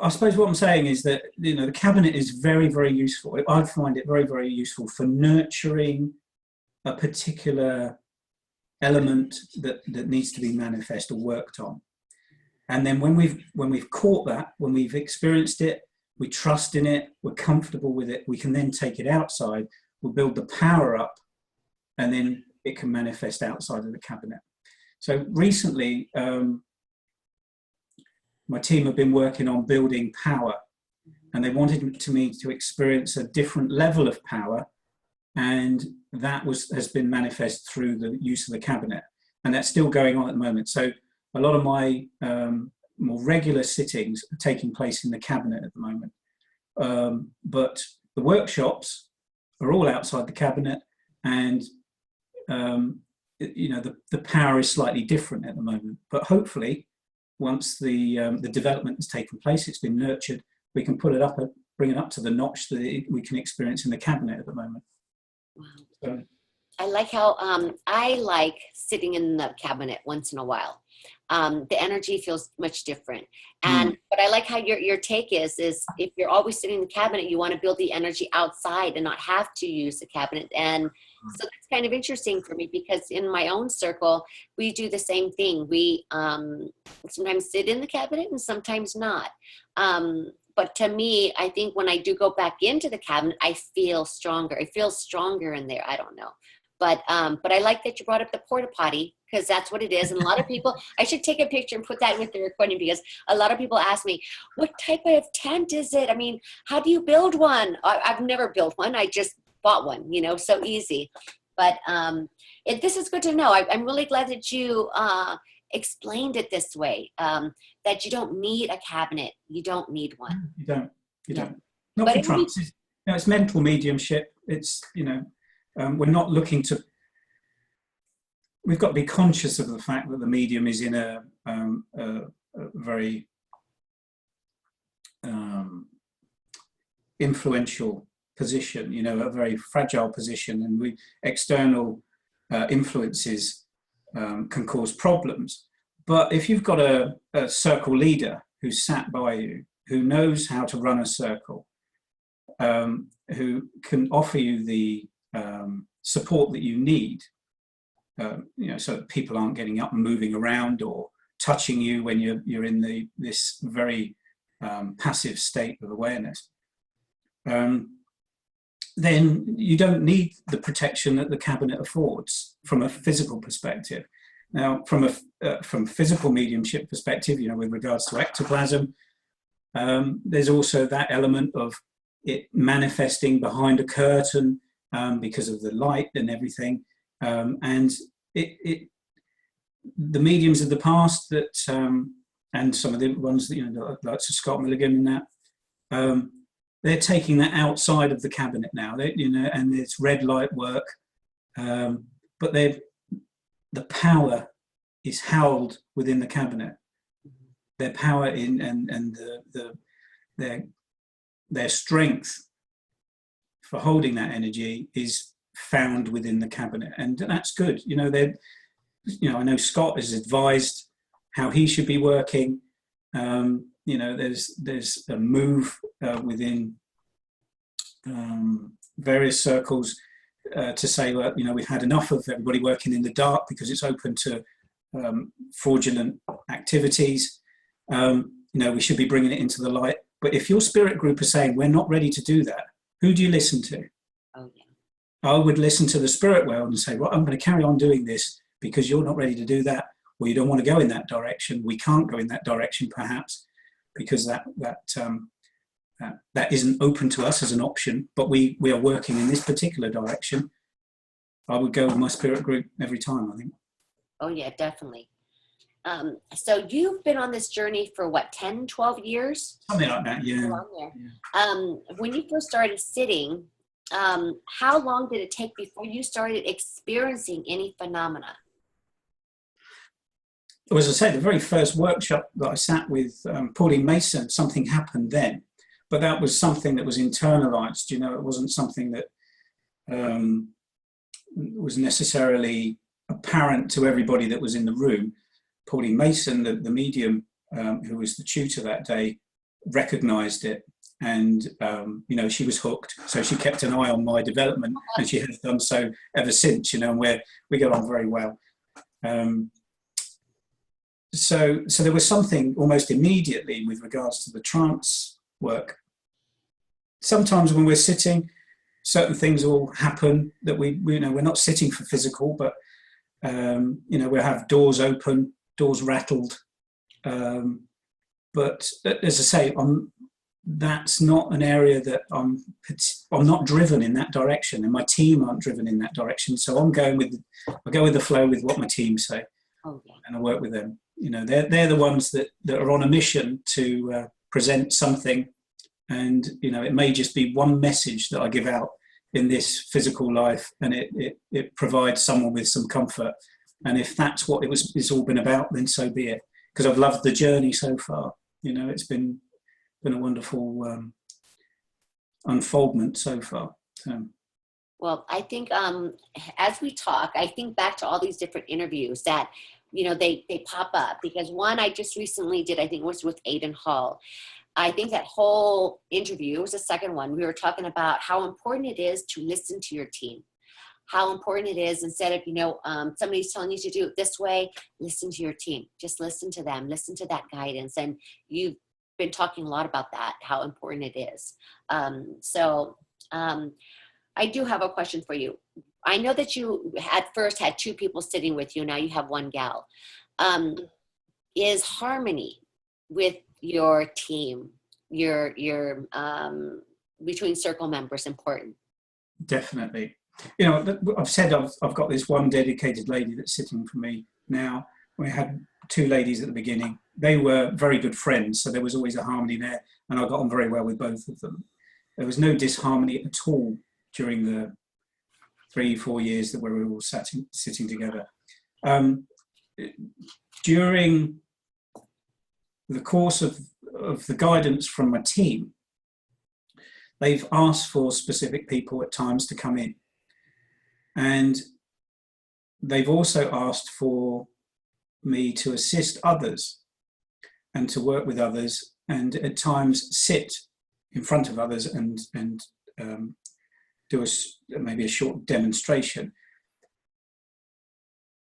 I suppose what I'm saying is that the cabinet is very, very useful. I find it very, very useful for nurturing a particular element that needs to be manifest or worked on. And then when we've caught that, when we've experienced it, we trust in it, we're comfortable with it, we can then take it outside, we'll build the power up, and then it can manifest outside of the cabinet. So recently, my team have been working on building power, and they wanted me to experience a different level of power, and that has been manifest through the use of the cabinet, and that's still going on at the moment. So a lot of my more regular sittings are taking place in the cabinet at the moment. But the workshops are all outside the cabinet, and you know, the power is slightly different at the moment. But hopefully, once the development has taken place, it's been nurtured, we can put it up, bring it up to the notch that we can experience in the cabinet at the moment.
Wow.
So,
I like how I like sitting in the cabinet once in a while. The energy feels much different. And but I like how your take is if you're always sitting in the cabinet, you want to build the energy outside and not have to use the cabinet. And so that's kind of interesting for me, because in my own circle, we do the same thing. We sometimes sit in the cabinet and sometimes not. But to me, I think when I do go back into the cabinet, I feel stronger. It feels stronger in there. I don't know. But I like that you brought up the Porta Potty, because that's what it is. And a lot of people, I should take a picture and put that with the recording, because a lot of people ask me, what type of tent is it? I mean, how do you build one? I've never built one. I just bought one, you know, so easy. But this is good to know. I'm really glad that you explained it this way, that you don't need a cabinet. You don't need one.
You don't. Not for trance. You know, it's mental mediumship. It's, you know, we're not looking to, we've got to be conscious of the fact that the medium is in a very influential position, you know, a very fragile position, and external influences can cause problems. But if you've got a circle leader who's sat by you, who knows how to run a circle, who can offer you the support that you need, you know, so that people aren't getting up and moving around or touching you when you're in this very passive state of awareness, then you don't need the protection that the cabinet affords from a physical perspective. Now, from physical mediumship perspective, you know, with regards to ectoplasm, there's also that element of it manifesting behind a curtain, because of the light and everything, and the mediums of the past that, and some of the ones that, you know, like Scott Milligan and that, they're taking that outside of the cabinet now. You know, and it's red light work, but the power is held within the cabinet. Their power and their strength for holding that energy is found within the cabinet, and that's good. You know, I know Scott has advised how he should be working. You know, there's a move within various circles to say, well, you know, we've had enough of everybody working in the dark because it's open to fraudulent activities. You know, we should be bringing it into the light. But if your spirit group is saying we're not ready to do that, who do you listen to?
Oh, yeah.
I would listen to the spirit world and say, well, I'm going to carry on doing this because you're not ready to do that, or you don't want to go in that direction. We can't go in that direction, perhaps, because that isn't open to us as an option, but we are working in this particular direction. I would go with my spirit group every time, I think.
Oh, yeah, definitely. So you've been on this journey for what, 10, 12 years?
Something like that, yeah.
When you first started sitting, how long did it take before you started experiencing any phenomena?
Well, as I say, the very first workshop that I sat with Pauline Mason, something happened then. But that was something that was internalized, you know, it wasn't something that was necessarily apparent to everybody that was in the room. Pauline Mason, the medium who was the tutor that day, recognized it, and you know, she was hooked, so she kept an eye on my development, and she has done so ever since, you know, and we get on very well. So there was something almost immediately with regards to the trance work. Sometimes when we're sitting, certain things will happen that we you know, we're not sitting for physical, but you know, we'll have doors open, doors rattled, but as I say, that's not an area that I'm not driven in that direction, and my team aren't driven in that direction. So I go with the flow with what my team say, and I work with them. You know, they're the ones that are on a mission to present something, and you know, it may just be one message that I give out in this physical life, and it provides someone with some comfort. And if that's what it's all been about, then so be it. Because I've loved the journey so far. You know, it's been a wonderful unfoldment so far.
Well, I think as we talk, I think back to all these different interviews that, you know, they pop up, because one I just recently did, I think was with Aiden Hall. I think that whole interview was the second one. We were talking about how important it is to listen to your team, how important it is, instead of, you know, somebody's telling you to do it this way, listen to your team, just listen to them, listen to that guidance. And you've been talking a lot about that, how important it is. I do have a question for you. I know that you at first had two people sitting with you. Now you have one gal. Is harmony with your team, your between circle members, important?
Definitely. You know, I've said I've got this one dedicated lady that's sitting for me now. We had two ladies at the beginning. They were very good friends, so there was always a harmony there, and I got on very well with both of them. There was no disharmony at all during the 3-4 years that we were all sitting together. During the course of the guidance from my team, they've asked for specific people at times to come in. And they've also asked for me to assist others and to work with others, and at times sit in front of others and do maybe a short demonstration.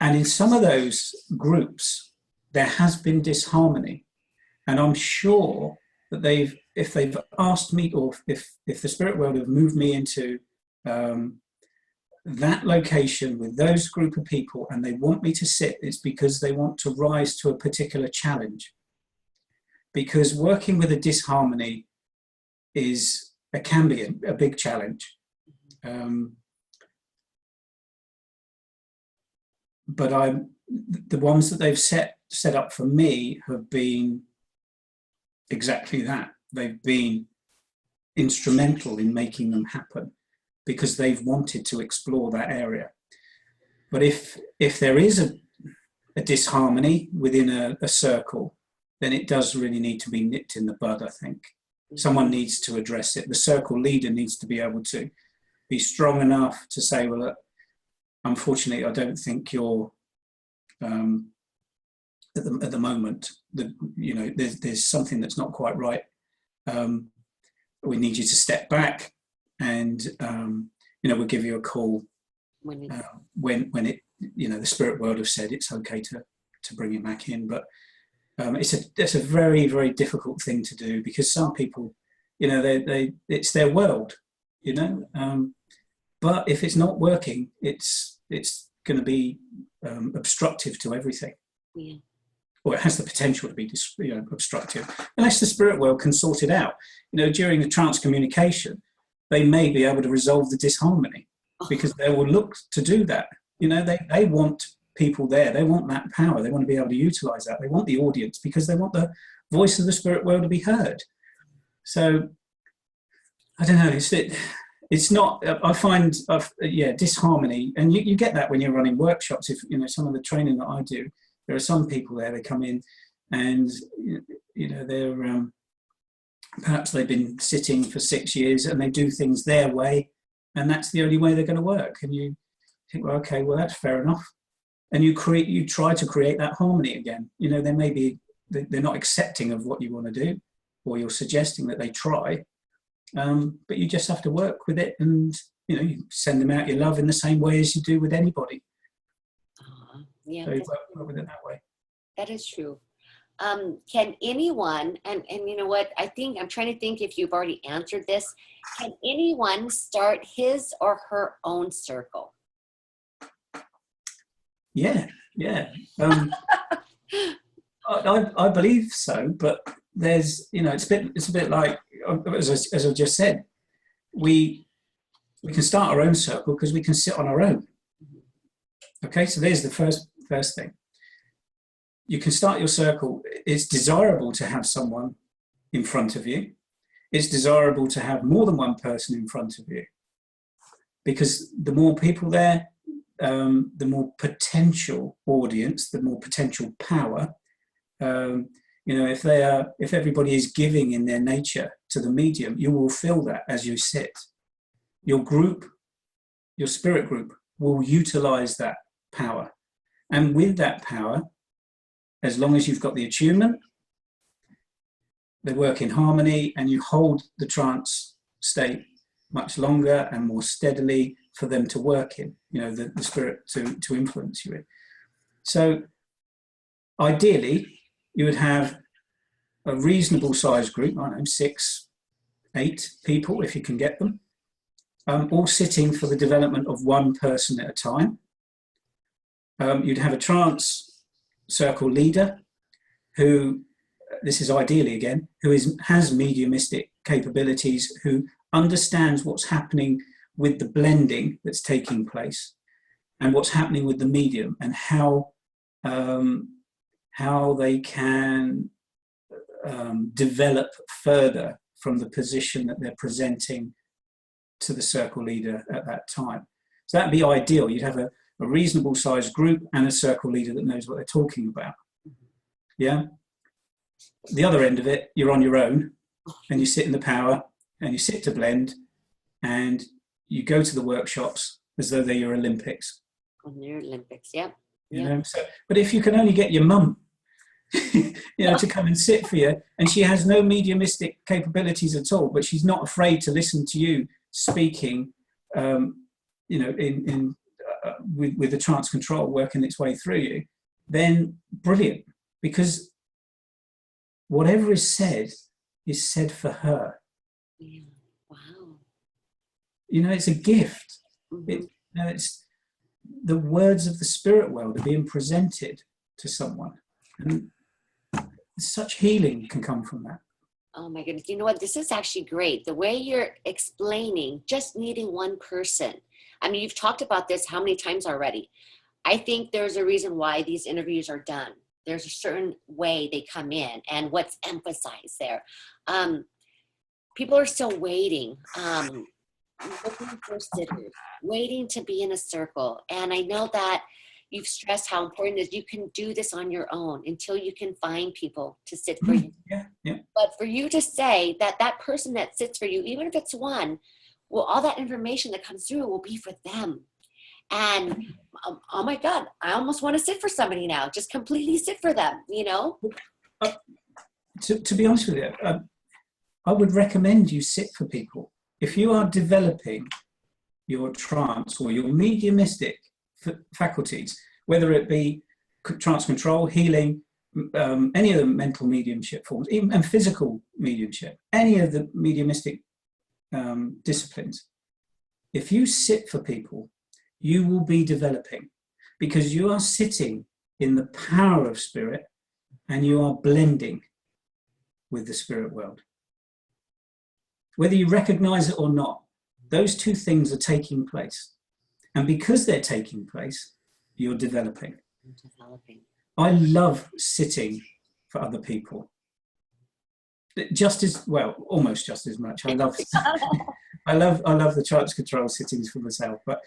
And in some of those groups, there has been disharmony. And I'm sure that if they've asked me, or if the spirit world have moved me into that location with those group of people, and they want me to sit, it's because they want to rise to a particular challenge. Because working with a disharmony can be a big challenge. But the ones that they've set up for me have been exactly that. They've been instrumental in making them happen, because they've wanted to explore that area. But if there is a disharmony within a circle, then it does really need to be nipped in the bud, I think. Someone needs to address it. The circle leader needs to be able to be strong enough to say, well, look, unfortunately, I don't think you're, at the moment, you know, there's something that's not quite right. We need you to step back, and you know, we'll give you a call when it, you know, the spirit world have said it's okay to bring you back in. But it's a very, very difficult thing to do, because some people, you know, it's their world, you know. But if it's not working, it's going to be obstructive to everything. Yeah. Or it has the potential to be, you know, obstructive, unless the spirit world can sort it out. You know, during the trance communication, they may be able to resolve the disharmony, because they will look to do that. You know, they want people there. They want that power. They want to be able to utilize that. They want the audience, because they want the voice of the spirit world to be heard. So, I don't know. It's not, I find, disharmony, and you get that when you're running workshops. If, you know, some of the training that I do, there are some people there, they come in and, you know, they're, perhaps they've been sitting for 6 years and they do things their way, and that's the only way they're going to work. And you think, well, okay, well, that's fair enough. And you try to create that harmony again. You know, they're not accepting of what you want to do, or you're suggesting that they try. But you just have to work with it, and, you know, you send them out your love in the same way as you do with anybody.
Yeah,
so you work with it that way.
That is true. Can anyone, and you know what, I'm trying to think if you've already answered this, can anyone start his or her own circle? Yeah. I believe so, but there's, you know, it's a bit like, as I just said, we can start our own circle because we can sit on our own. Okay, so there's the first thing. You can start your circle. It's desirable to have someone in front of you. It's desirable to have more than one person in front of you.
because the more people there, the more potential audience, the more potential power. If everybody is giving in their nature to the medium, you will feel that as you sit. Your group, your spirit group, will utilize that power. And with that power, as long as you've got the attunement, they work in harmony, and you hold the trance state much longer and more steadily for them to work in, the spirit to influence you in. So ideally, you would have a reasonable sized group, I don't know, 6, 8 people, if you can get them, all sitting for the development of one person at a time. You'd have a trance circle leader who, this is ideally again, who has mediumistic capabilities, who understands what's happening with the blending that's taking place and what's happening with the medium, and how they can develop further from the position that they're presenting to the circle leader at that time. So that'd be ideal. You'd have a reasonable sized group and a circle leader that knows what they're talking about. Yeah. The other end of it, you're on your own, and you sit in the power, and you sit to blend, and you go to the workshops as though they're your Olympics.
On your Olympics, yeah.
But if you can only get your mum, to come and sit for you, and she has no mediumistic capabilities at all, but she's not afraid to listen to you speaking, with the trance control working its way through you, then brilliant, because whatever is said for her.
Yeah. Wow.
It's a gift.
Mm-hmm.
It's the words of the spirit world are being presented to someone, and such healing can come from that.
Oh my goodness. You know what? This is actually great. The way you're explaining just needing one person. I mean, you've talked about this how many times already? I think there's a reason why these interviews are done. There's a certain way they come in and what's emphasized there. People are still waiting, looking for sitters, waiting to be in a circle. And I know that you've stressed how important it is. You can do this on your own until you can find people to sit for you.
Yeah.
But for you to say that that person that sits for you, even if it's one, well, all that information that comes through will be for them. And oh my God, I almost want to sit for somebody now. Just completely sit for them,
To be honest with you, I would recommend you sit for people. If you are developing your trance or your mediumistic faculties, whether it be trance control, healing, any of the mental mediumship forms, even and physical mediumship, any of the mediumistic disciplines, if you sit for people, you will be developing, because you are sitting in the power of spirit and you are blending with the spirit world. Whether you recognize it or not, those two things are taking place. And because they're taking place, you're developing. I love sitting for other people. Just as well, almost just as much. I love the trance control sittings for myself, but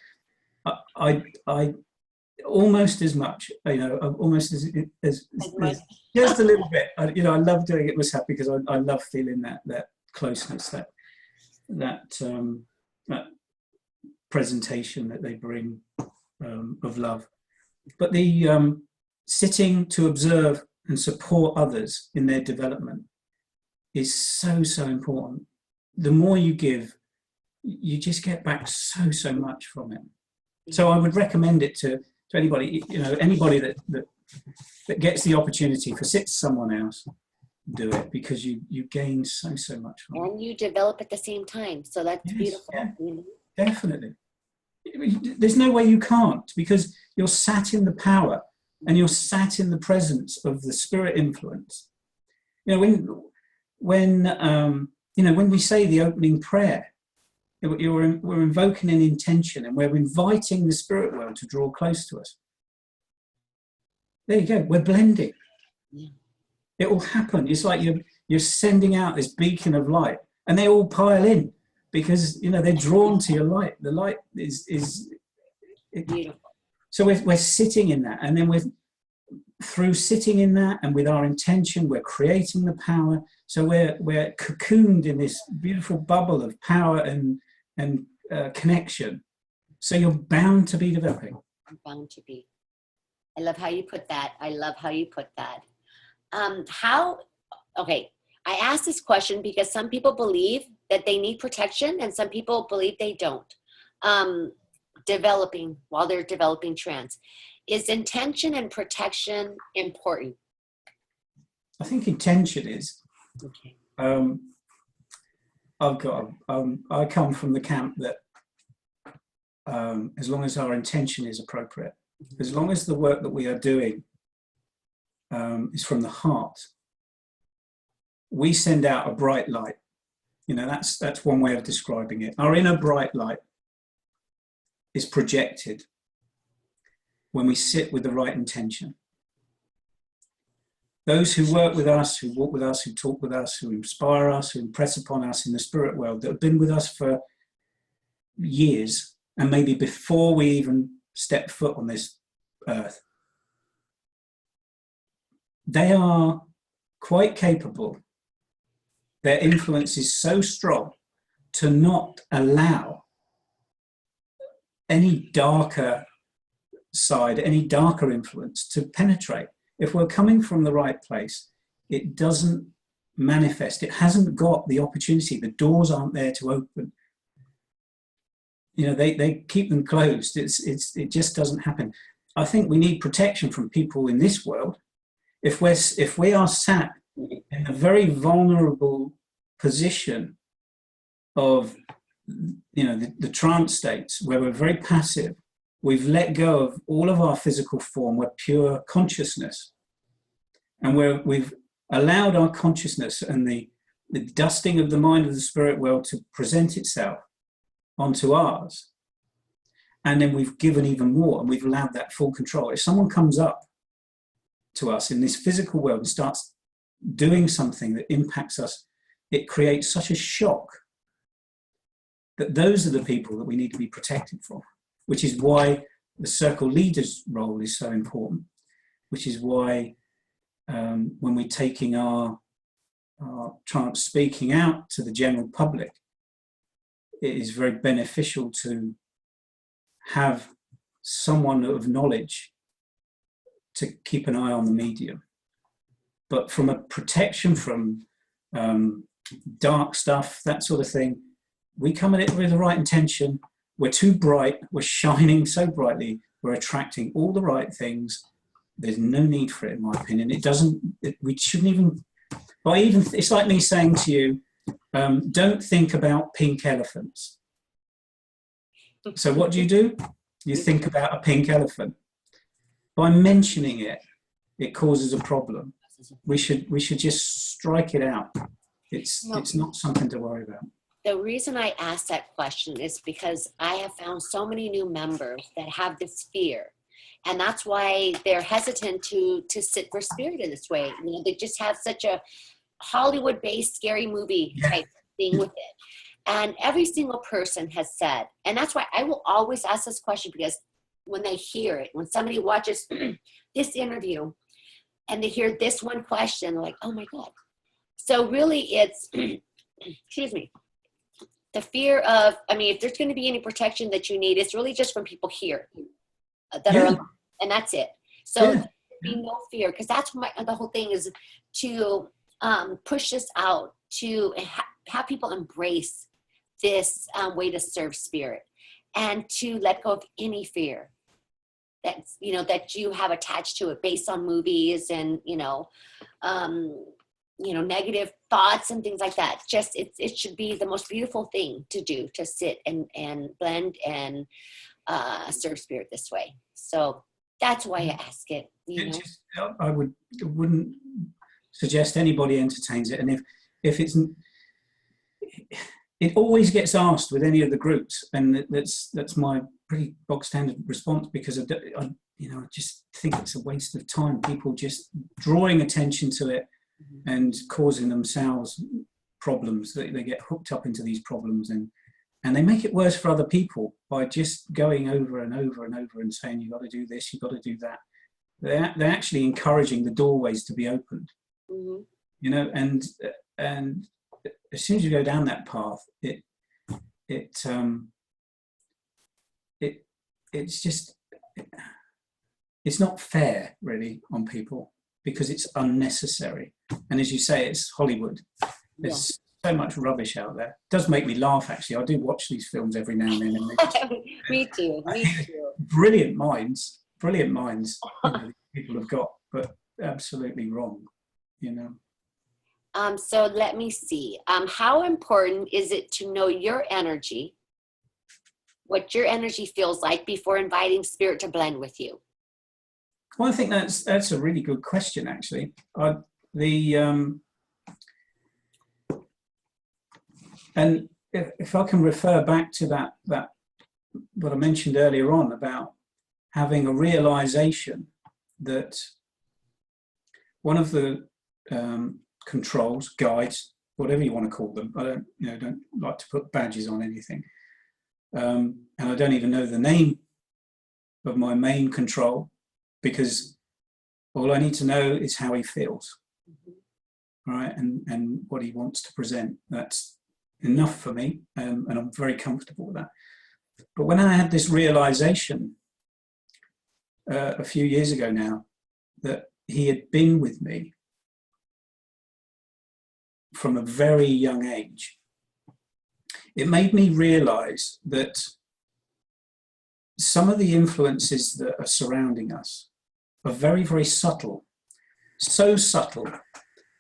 I almost as much, almost as just a little bit. I love doing it myself because I love feeling that closeness, that presentation that they bring of love. But the sitting to observe and support others in their development is so important. The more you give, you just get back so much from it. So I would recommend it to anybody, anybody that gets the opportunity for sit someone else, do it, because you gain so much from it.
And you develop at the same time. So that's beautiful.
Yeah, definitely. There's no way you can't, because you're sat in the power and you're sat in the presence of the spirit influence. When we say the opening prayer, we're invoking an intention and we're inviting the spirit world to draw close to us. There you go. We're blending. Yeah. It will happen. It's like you're sending out this beacon of light, and they all pile in. because, you know, they're drawn to your light. The light is
Beautiful.
so we're sitting in that, and then through sitting in that and with our intention, we're creating the power. So we're cocooned in this beautiful bubble of power and connection. So you're bound to be developing.
I'm bound to be. I love how you put that. I love how you put that. Okay, I asked this question because some people believe that they need protection and some people believe they don't. While they're developing trance. Is intention and protection important?
I think intention is.
Okay.
I come from the camp that as long as our intention is appropriate, as long as the work that we are doing is from the heart, we send out a bright light. You know, that's one way of describing it. Our inner bright light is projected when we sit with the right intention. Those who work with us, who walk with us, who talk with us, who inspire us, who impress upon us in the spirit world, that have been with us for years, and maybe before we even step foot on this earth, they are quite capable. Their influence is so strong to not allow any darker side, any darker influence to penetrate. If we're coming from the right place, it doesn't manifest. It hasn't got the opportunity. The doors aren't there to open. You know, they keep them closed. It just doesn't happen. I think we need protection from people in this world. If we are sat in a very vulnerable position of, you know, the trance states where we're very passive, we've let go of all of our physical form, we're pure consciousness, and we've allowed our consciousness and the dusting of the mind of the spirit world to present itself onto ours, and then we've given even more, and we've allowed that full control. If someone comes up to us in this physical world and starts doing something that impacts us, it creates such a shock that those are the people that we need to be protected from, which is why the circle leader's role is so important, which is why when we're taking our trance speaking out to the general public, it is very beneficial to have someone of knowledge to keep an eye on the medium. But from a protection from dark stuff, that sort of thing, we come at it with the right intention. We're too bright, we're shining so brightly, we're attracting all the right things. There's no need for it, in my opinion. We shouldn't even, it's like me saying to you, don't think about pink elephants. So what do? You think about a pink elephant. By mentioning it, it causes a problem. We should just strike it out. It's not something to worry about.
The reason I asked that question is because I have found so many new members that have this fear. And that's why they're hesitant to sit for spirit in this way. You know, they just have such a Hollywood-based scary movie type thing with it. And every single person has said, and that's why I will always ask this question, because when they hear it, when somebody watches this interview and they hear this one question, they're like, oh my God. So really it's, excuse me, the fear of, I mean, if there's going to be any protection that you need, it's really just from people here that are alive, and that's it. So there be no fear, because that's the whole thing is to push this out, to have people embrace this way to serve spirit, and to let go of any fear that's, you know, that you have attached to it based on movies and, negative thoughts and things like that. Just, it should be the most beautiful thing to do, to sit and blend and serve spirit this way. So that's why I ask it.
I wouldn't suggest anybody entertains it. And if it's, it always gets asked with any of the groups, and that's my pretty bog standard response, because I just think it's a waste of time. People just drawing attention to it and causing themselves problems. They get hooked up into these problems, and And they make it worse for other people by just going over and over and over and saying, you've got to do this, you've got to do that. They're actually encouraging the doorways to be opened,
Mm-hmm.
you know, and as soon as you go down that path, it's just, it's not fair really on people, because it's unnecessary. And as you say, it's Hollywood. There's so much rubbish out there. It does make me laugh, actually. I do watch these films every now and then. And
Me too.
brilliant minds, you know, people have got, but absolutely wrong, you know.
So let me see. How important is it to know your energy, what your energy feels like, before inviting spirit to blend with you?
Well, I think that's a really good question, actually. And if I can refer back to that what I mentioned earlier on about having a realization that one of the controls, guides, whatever you want to call them, I don't like to put badges on anything, and I don't even know the name of my main control, because all I need to know is how he feels, right, and what he wants to present. That's enough for me, and I'm very comfortable with that. But when I had this realization a few years ago now, that he had been with me from a very young age, it made me realize that some of the influences that are surrounding us are very, very subtle, so subtle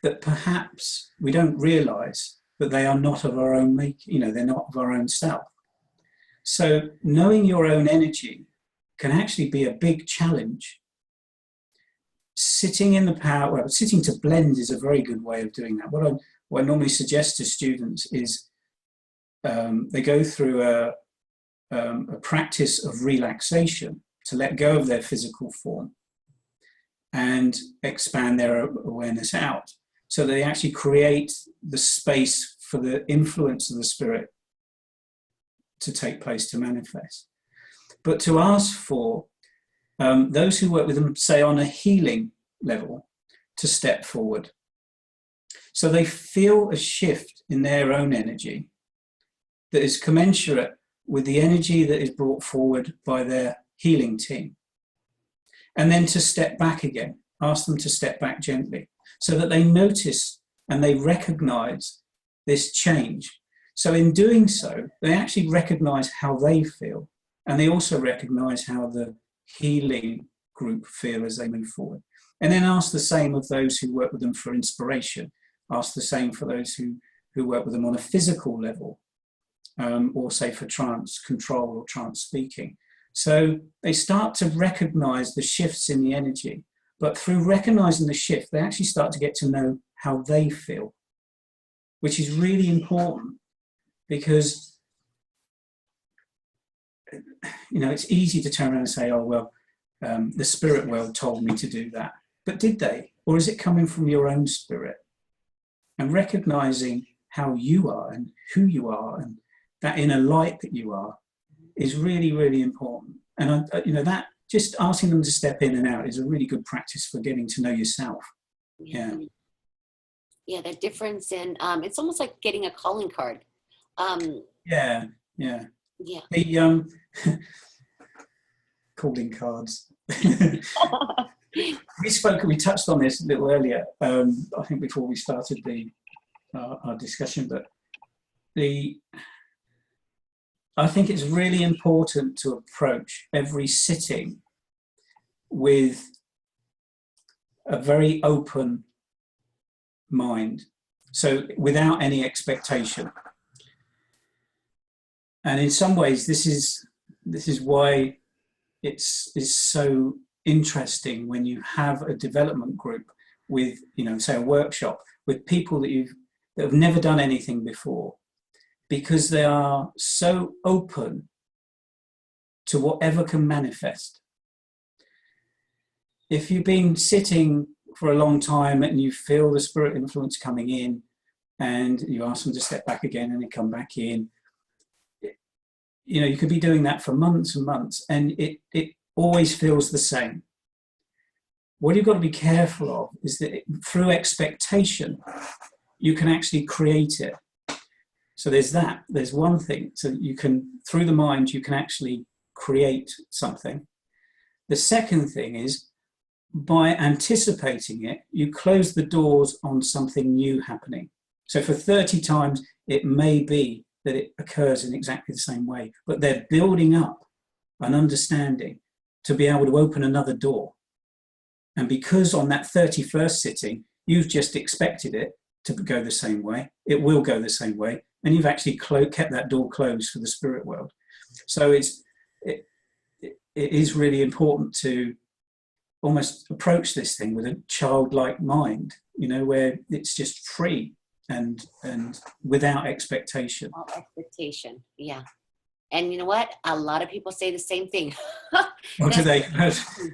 that perhaps we don't realize that they are not of our own making, they're not of our own self. So knowing your own energy can actually be a big challenge. Sitting in the power, well, sitting to blend is a very good way of doing that. What I normally suggest to students is they go through a practice of relaxation to let go of their physical form and expand their awareness out, so they actually create the space for the influence of the spirit to take place, to manifest. But to ask for those who work with them, say on a healing level, to step forward, so they feel a shift in their own energy that is commensurate with the energy that is brought forward by their healing team. And then to step back again, ask them to step back gently, so that they notice and they recognize this change. So in doing so, they actually recognize how they feel, and they also recognize how the healing group feel as they move forward. And then ask the same of those who work with them for inspiration, ask the same for those who work with them on a physical level, or say for trance control or trance speaking. So they start to recognize the shifts in the energy, but through recognizing the shift, they actually start to get to know how they feel, which is really important, because it's easy to turn around and say, oh, well, the spirit world told me to do that. But did they? Or is it coming from your own spirit? And recognizing how you are and who you are and that inner light that you are is really, really important. And that just asking them to step in and out is a really good practice for getting to know yourself. Yeah.
Yeah, the difference in it's almost like getting a calling card.
Yeah. The calling cards. We touched on this a little earlier, I think before we started our discussion, but I think it's really important to approach every sitting with a very open mind, so without any expectation. And in some ways, this is why it's so interesting when you have a development group with, say a workshop with people that have never done anything before, because they are so open to whatever can manifest. If you've been sitting for a long time and you feel the spirit influence coming in, and you ask them to step back again and they come back in, you could be doing that for months and months, and it always feels the same. What you've got to be careful of is that through expectation, you can actually create it. So there's one thing. So you can, through the mind, you can actually create something. The second thing is, by anticipating it, you close the doors on something new happening. So for 30 times, it may be that it occurs in exactly the same way, but they're building up an understanding to be able to open another door. And because on that 31st sitting, you've just expected it to go the same way, it will go the same way, and you've actually kept that door closed for the spirit world. So it is really important to almost approach this thing with a childlike mind, where it's just free and without expectation.
Without expectation, yeah. And you know what? A lot of people say the same thing.
What do they?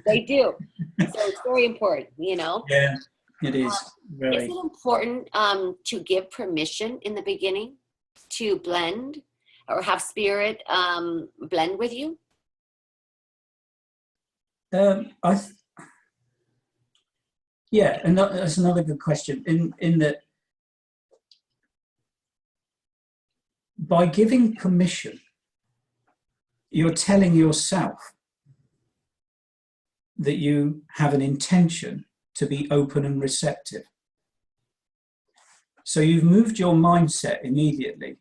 They do. So it's very important,
Yeah, it is.
Is it important to give permission in the beginning to blend or have spirit blend with you?
Yeah, and that's another good question. In that, by giving permission, you're telling yourself that you have an intention to be open and receptive. So you've moved your mindset immediately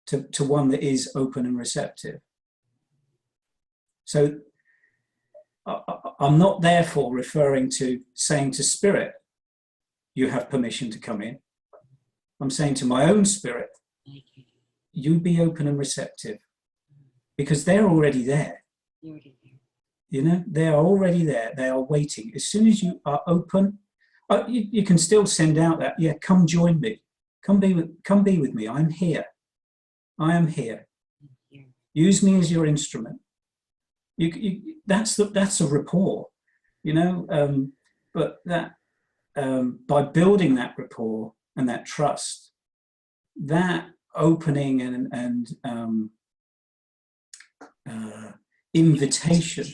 to one that is open and receptive. So I'm not therefore referring to saying to spirit, you have permission to come in. I'm saying to my own spirit, you be open and receptive, because they're already there. They are already there. They are waiting. As soon as you are open, you can still send out that, come join me. Come be with me. I'm here. I am here. Use me as your instrument. That's a rapport, but that by building that rapport and that trust, that opening and invitation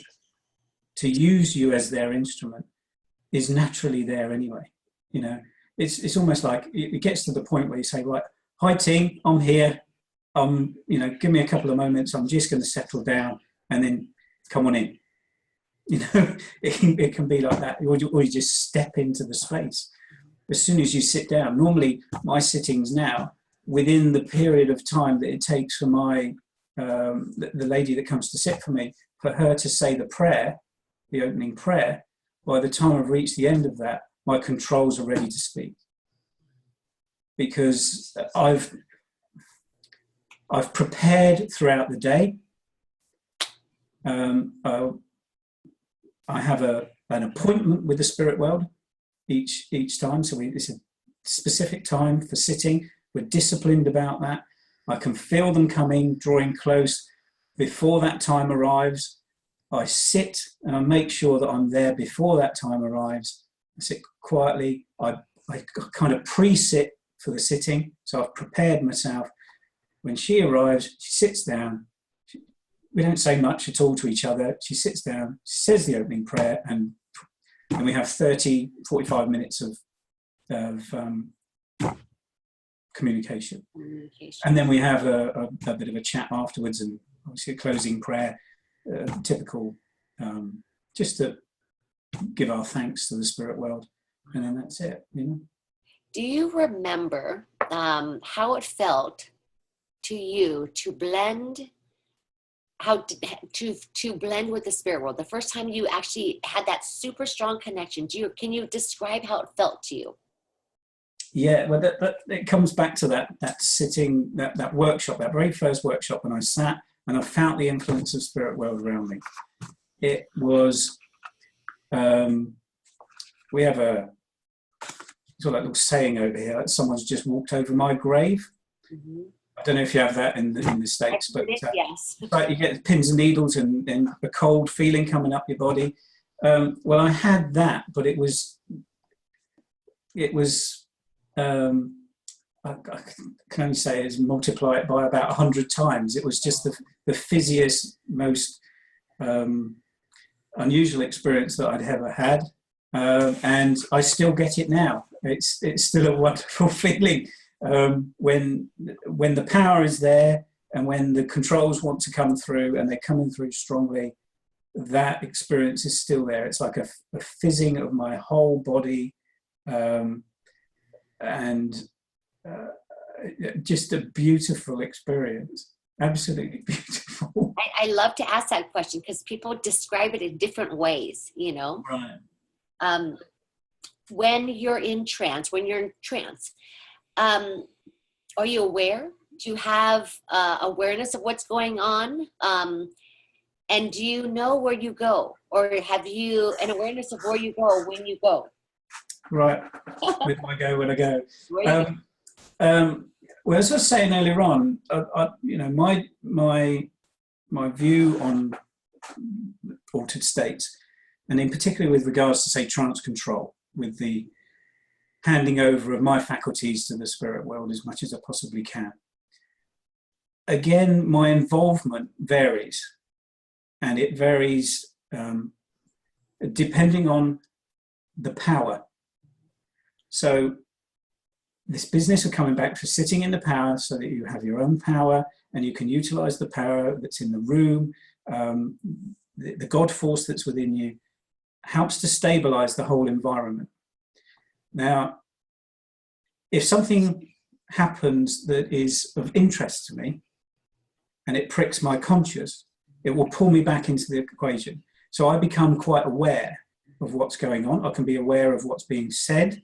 to use you as their instrument is naturally there anyway. It's almost like it gets to the point where you say, right, hi team, I'm here. Give me a couple of moments. I'm just going to settle down, and then come on in. It can be like that, or you just step into the space. As soon as you sit down, normally my sittings now, within the period of time that it takes for my the lady that comes to sit for me, for her to say the prayer, the opening prayer, by the time I've reached the end of that, my controls are ready to speak. Because I've prepared throughout the day. I have an appointment with the spirit world each time, so it's a specific time for sitting. We're disciplined about that. I can feel them coming, drawing close. Before that time arrives, I sit and I make sure that I'm there before that time arrives. I sit quietly. I kind of pre-sit for the sitting, so I've prepared myself. When she arrives, she sits down. We don't say much at all to each other. She sits down, says the opening prayer, and we have 45 minutes of communication. And then we have a bit of a chat afterwards, and obviously a closing prayer, typical, just to give our thanks to the spirit world, and then that's it.
Do you remember how it felt to you to blend? To blend with the spirit world, the first time you actually had that super strong connection? Can you describe how it felt to you?
Yeah, well, it comes back to that sitting, that workshop, that very first workshop, when I sat and I felt the influence of spirit world around me. It was, we have a sort of little saying over here, like someone's just walked over my grave. Mm-hmm. I don't know if you have that in the States, but
yes.
Right, you get pins and needles and a cold feeling coming up your body. Well, I had that, but it was I I can only say is multiply it by about 100 times. It was just the fizziest, most unusual experience that I'd ever had. And I still get it now. It's still a wonderful feeling when the power is there and when the controls want to come through and they're coming through strongly. That experience is still there. It's like a fizzing of my whole body, and just a beautiful experience. Absolutely beautiful.
I love to ask that question because people describe it in different ways, you know.
Right.
When you're in trance, are you aware? Do you have awareness of what's going on? And do you know where you go? Or have you an awareness of where you go when you go?
Right. When I go, when I go. Well, as I was saying earlier on, you know, my view on altered states, and in particular with regards to, say, trance control, with the handing over of my faculties to the spirit world as much as I possibly can. Again, my involvement varies, and it varies depending on the power. So this business of coming back to sitting in the power so that you have your own power and you can utilize the power that's in the room, the God force that's within you, helps to stabilize the whole environment. Now, if something happens that is of interest to me and it pricks my conscience, it will pull me back into the equation. So I become quite aware of what's going on. I can be aware of what's being said.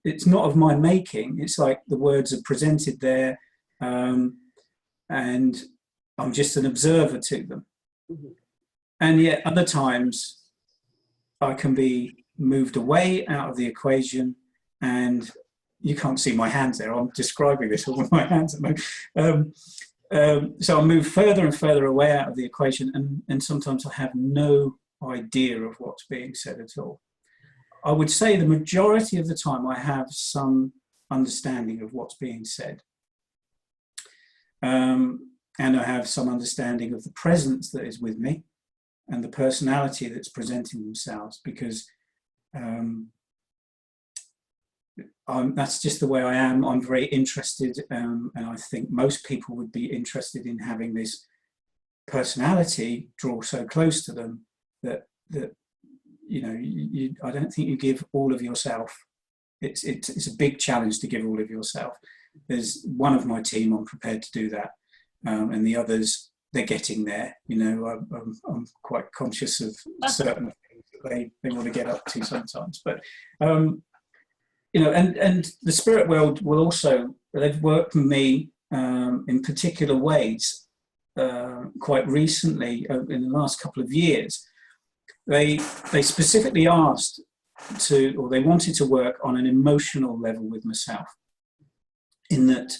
It's not of my making. It's like the words are presented there, and I'm just an observer to them. Mm-hmm. And yet other times I can be moved away out of the equation, and you can't see my hands there. I'm describing this all with my hands at the moment. So I move further and further away out of the equation, and sometimes I have no idea of what's being said at all. I would say the majority of the time I have some understanding of what's being said. And I have some understanding of the presence that is with me and the personality that's presenting themselves, because that's just the way I am. I'm very interested, and I think most people would be interested in having this personality draw so close to them that you know, I don't think you give all of yourself. It's a big challenge to give all of yourself. There's one of my team, I'm prepared to do that, and the others, they're getting there. You know, I'm quite conscious of certain things that they want to get up to sometimes. But you know, and the spirit world will also, they've worked with me in particular ways quite recently in the last couple of years. They specifically asked to, or they wanted to work on an emotional level with myself, in that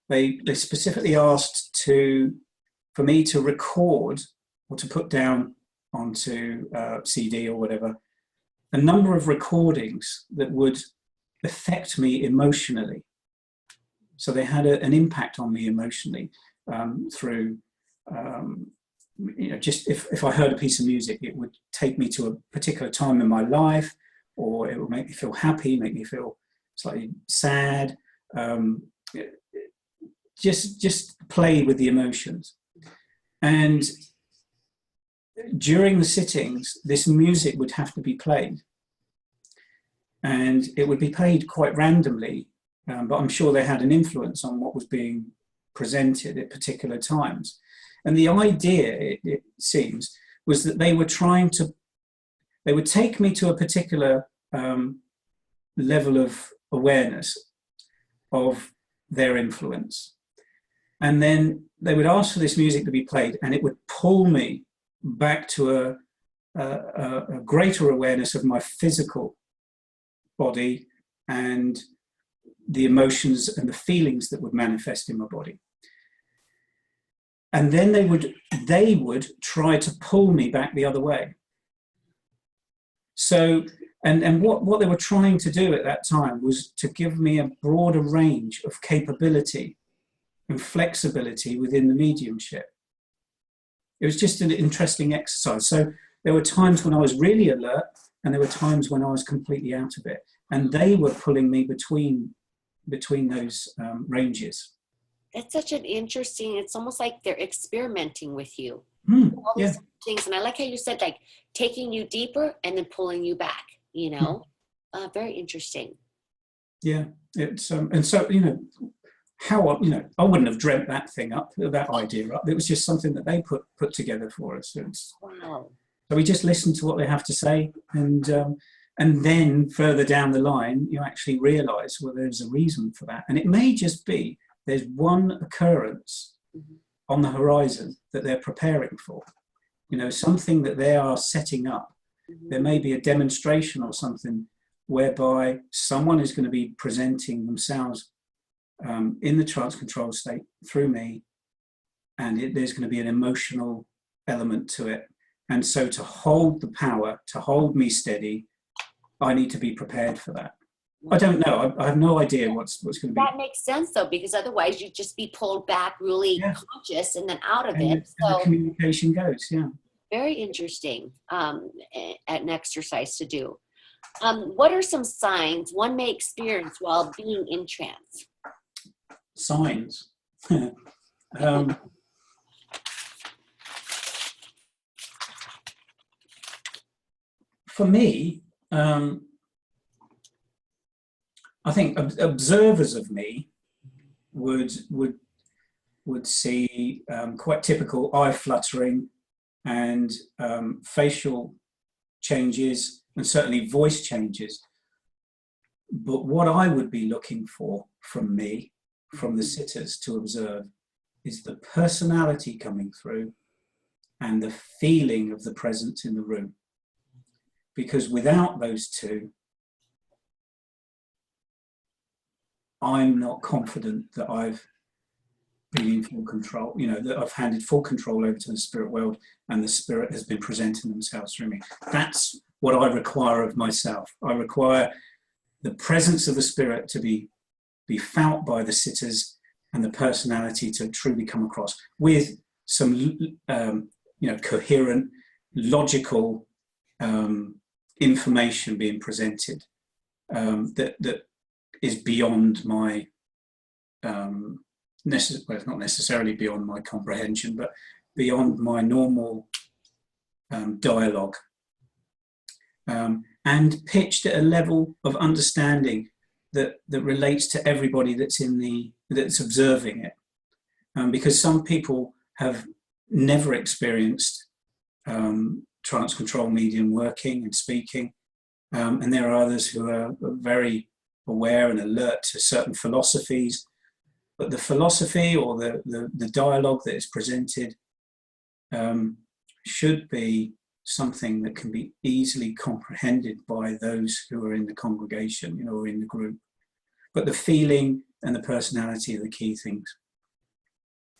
they specifically asked for me to record or to put down onto CD or whatever a number of recordings that would affect me emotionally. So they had an impact on me emotionally through you know, just if I heard a piece of music, it would take me to a particular time in my life, or it would make me feel happy, make me feel slightly sad, just play with the emotions. And during the sittings, this music would have to be played, and it would be played quite randomly, but I'm sure they had an influence on what was being presented at particular times. And the idea, it seems, was that they would take me to a particular level of awareness of their influence. And then they would ask for this music to be played, and it would pull me back to a greater awareness of my physical body and the emotions and the feelings that would manifest in my body. And then they would try to pull me back the other way. So And what they were trying to do at that time was to give me a broader range of capability and flexibility within the mediumship. It was just an interesting exercise. So there were times when I was really alert, and there were times when I was completely out of it. And they were pulling me between those ranges.
That's such an interesting, it's almost like they're experimenting with you. All
Yeah.
these things. And I like how you said, like, taking you deeper and then pulling you back, you know? Very interesting.
Yeah. It's and so, you know, I wouldn't have dreamt that thing up, that idea up. It was just something that they put together for us.
Wow.
So we just listened to what they have to say, and then further down the line, you actually realise, well, there's a reason for that, and it may just be there's one occurrence on the horizon that they're preparing for. You know, something that they are setting up. There may be a demonstration or something whereby someone is going to be presenting themselves in the trance control state through me, and there's going to be an emotional element to it. And so to hold the power, to hold me steady, I need to be prepared for that. I don't know. I have no idea what's going to be.
That makes sense, though, because otherwise you'd just be pulled back really conscious and then out of it.
So the communication goes,
very interesting, an exercise to do. What are some signs one may experience while being in trance?
Signs. For me, I think observers of me would see quite typical eye fluttering and facial changes, and certainly voice changes. But what I would be looking for from the sitters to observe, is the personality coming through and the feeling of the presence in the room. Because without those two, I'm not confident that I've been in full control, you know, that I've handed full control over to the spirit world and the spirit has been presenting themselves through me. That's what I require of myself. I require the presence of the spirit to be felt by the sitters, and the personality to truly come across with some, coherent, logical information being presented that is beyond my, it's not necessarily beyond my comprehension, but beyond my normal dialogue, and pitched at a level of understanding that relates to everybody that's observing it, because some people have never experienced trance control medium working and speaking, and there are others who are very aware and alert to certain philosophies, but the philosophy or the dialogue that is presented should be something that can be easily comprehended by those who are in the congregation, you know, or in the group. But the feeling and the personality are the key things.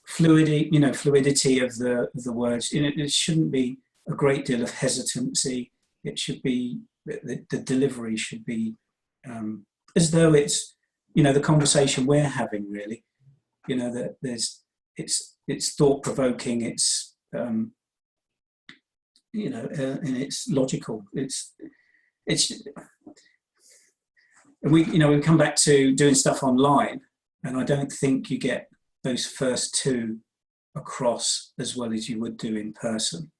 Fluidity of the words. You know, it shouldn't be a great deal of hesitancy. It should be, the delivery should be as though it's, you know, the conversation we're having, really. You know, that it's thought provoking. It's and it's logical. And we come back to doing stuff online, and I don't think you get those first two across as well as you would do in person.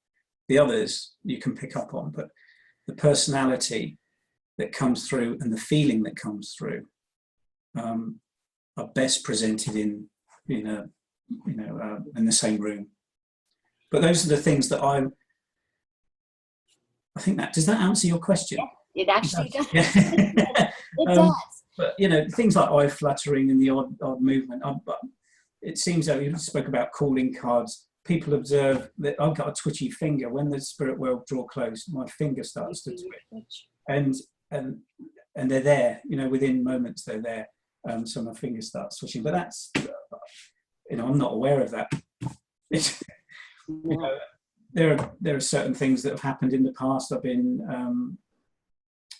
The others you can pick up on, but the personality that comes through and the feeling that comes through are best presented in the same room. But those are the things that I think that, does that answer your question?
Yeah, it actually does.
Yeah.
It does.
But things like eye fluttering and the odd movement. It seems that you spoke about calling cards. People observe that I've got a twitchy finger. When the spirit world draw close, my finger starts to twitch, and they're there. Within moments they're there. So my finger starts twitching. But that's I'm not aware of that. There are certain things that have happened in the past. I've been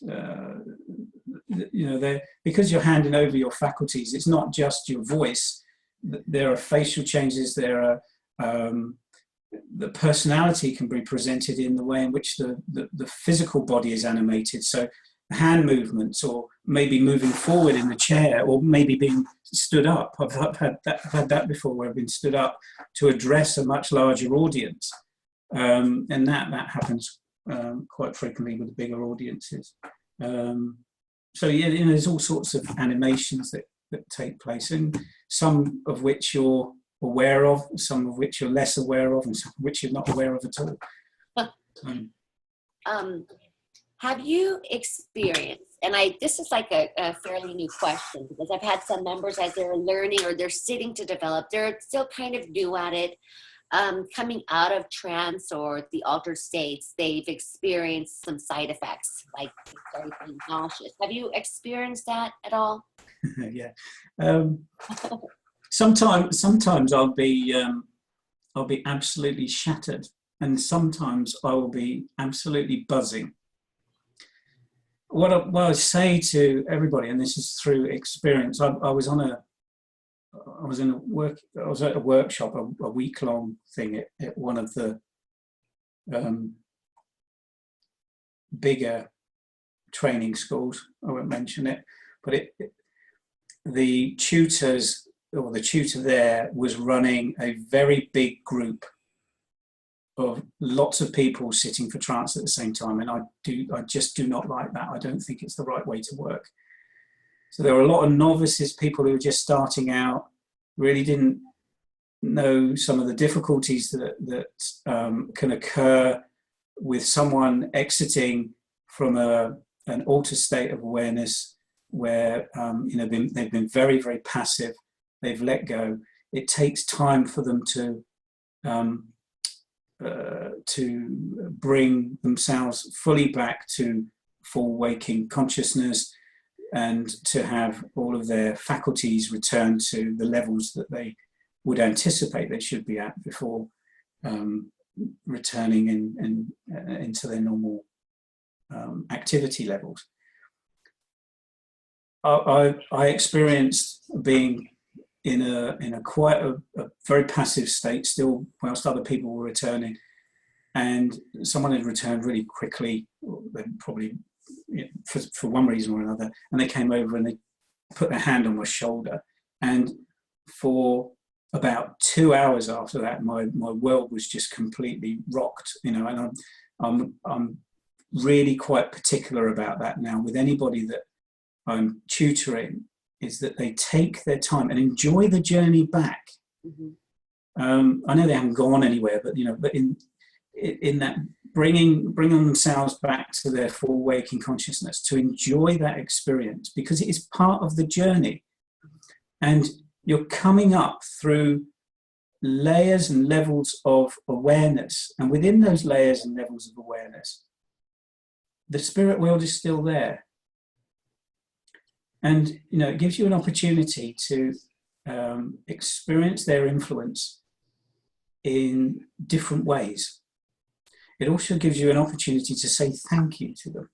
you know, because you're handing over your faculties, it's not just your voice. There are facial changes, there are the personality can be presented in the way in which the physical body is animated. So hand movements, or maybe moving forward in the chair, or maybe being stood up. I've had that before, where I've been stood up to address a much larger audience, and that happens quite frequently with the bigger audiences. So yeah, you know, there's all sorts of animations that take place, and some of which you're aware of, some of which you're less aware of, and some of which you're not aware of at all.
Have you experienced, and this is like a fairly new question, because I've had some members, as they're learning or they're sitting to develop, they're still kind of new at it, coming out of trance or the altered states, they've experienced some side effects, like they started being nauseous. Have you experienced that at all?
Yeah. Sometimes I'll be absolutely shattered, and sometimes I will be absolutely buzzing. What I say to everybody, and this is through experience, I was at a workshop, a week-long thing at one of the bigger training schools. I won't mention it, but the tutors, or the tutor there, was running a very big group of lots of people sitting for trance at the same time, and I just do not like that. I don't think it's the right way to work. So there were a lot of novices, people who were just starting out, really didn't know some of the difficulties that can occur with someone exiting from an altered state of awareness, where you know, they've been very, very passive. They've let go. It takes time for them to bring themselves fully back to full waking consciousness, and to have all of their faculties return to the levels that they would anticipate they should be at before returning into their normal activity levels. I experienced being in a quite a very passive state still, whilst other people were returning, and someone had returned really quickly, probably, you know, for one reason or another, and they came over and they put their hand on my shoulder, and for about 2 hours after that, my world was just completely rocked, you know. And I'm really quite particular about that now with anybody that I'm tutoring, is that they take their time and enjoy the journey back. Mm-hmm. I know they haven't gone anywhere, but you know, but in that bringing themselves back to their full waking consciousness, to enjoy that experience, because it is part of the journey, and you're coming up through layers and levels of awareness, and within those layers and levels of awareness, the spirit world is still there. And you know, it gives you an opportunity to experience their influence in different ways. It also gives you an opportunity to say thank you to them.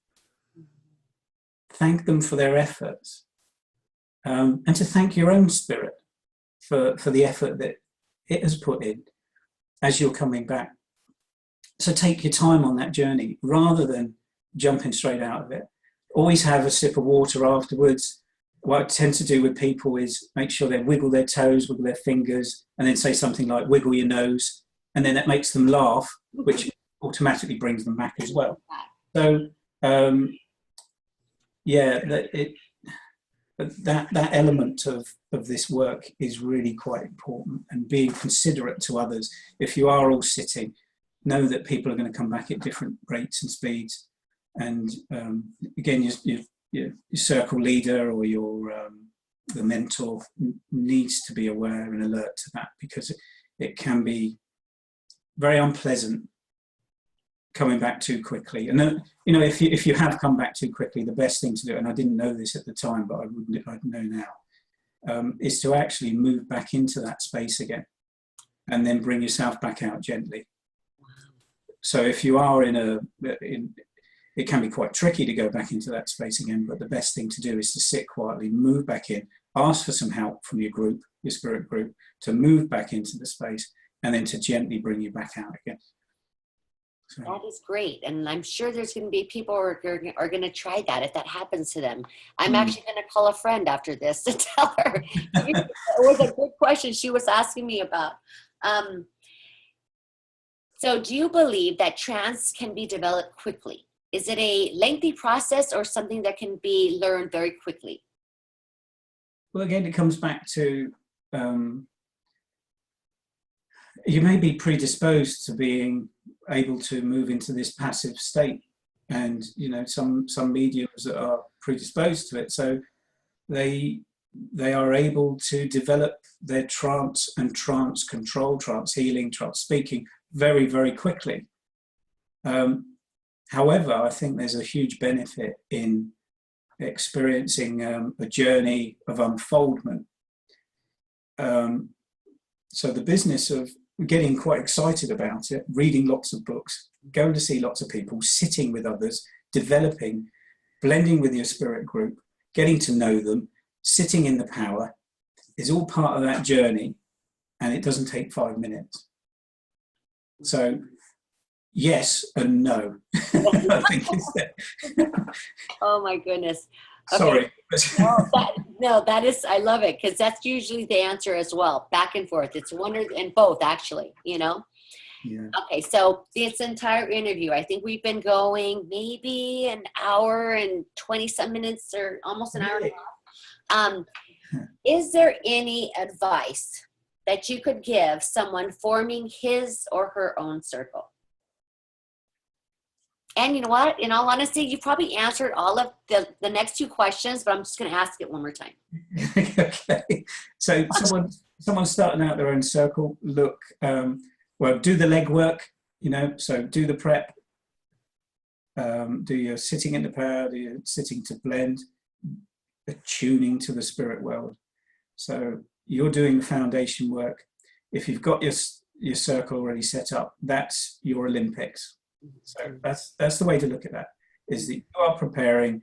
Thank them for their efforts. And to thank your own spirit for the effort that it has put in as you're coming back. So take your time on that journey rather than jumping straight out of it. Always have a sip of water afterwards. What I tend to do with people is make sure they wiggle their toes, wiggle their fingers, and then say something like wiggle your nose, and then that makes them laugh, which automatically brings them back as well. So yeah, that element of this work is really quite important, and being considerate to others. If you are all sitting, know that people are going to come back at different rates and speeds, and again, your circle leader or the mentor needs to be aware and alert to that, because it can be very unpleasant coming back too quickly. And then, you know, if you have come back too quickly, the best thing to do, and I didn't know this at the time, but I know now, is to actually move back into that space again, and then bring yourself back out gently. So if you are it can be quite tricky to go back into that space again, but the best thing to do is to sit quietly, move back in, ask for some help from your group, your spirit group, to move back into the space, and then to gently bring you back out again. So.
That is great. And I'm sure there's going to be people who are going to try that if that happens to them. I'm actually going to call a friend after this to tell her. It was a good question she was asking me about. So do you believe that trance can be developed quickly? Is it a lengthy process or something that can be learned very quickly?
Well, again, it comes back to you may be predisposed to being able to move into this passive state, and you know some mediums that are predisposed to it, so they are able to develop their trance and trance control, trance healing, trance speaking very, very quickly. However, I think there's a huge benefit in experiencing a journey of unfoldment. So the business of getting quite excited about it, reading lots of books, going to see lots of people, sitting with others, developing, blending with your spirit group, getting to know them, sitting in the power is all part of that journey, and it doesn't take 5 minutes. So yes and no. I think it's that.
Oh my goodness. Okay.
Sorry.
No, that is, I love it, because that's usually the answer as well. Back and forth. It's one and both, actually, you know?
Yeah.
Okay, so this entire interview, I think we've been going maybe an hour and 20-some minutes, or almost an hour and a half. Is there any advice that you could give someone forming his or her own circle? And you know what? In all honesty, you probably answered all of the next two questions, but I'm just going to ask it one more time.
Okay. So someone starting out their own circle, look, well, do the legwork, you know, so do the prep, do your sitting in the power, do your sitting to blend, attuning to the spirit world. So you're doing the foundation work. If you've got your circle already set up, that's your Olympics. So that's the way to look at that, is that you are preparing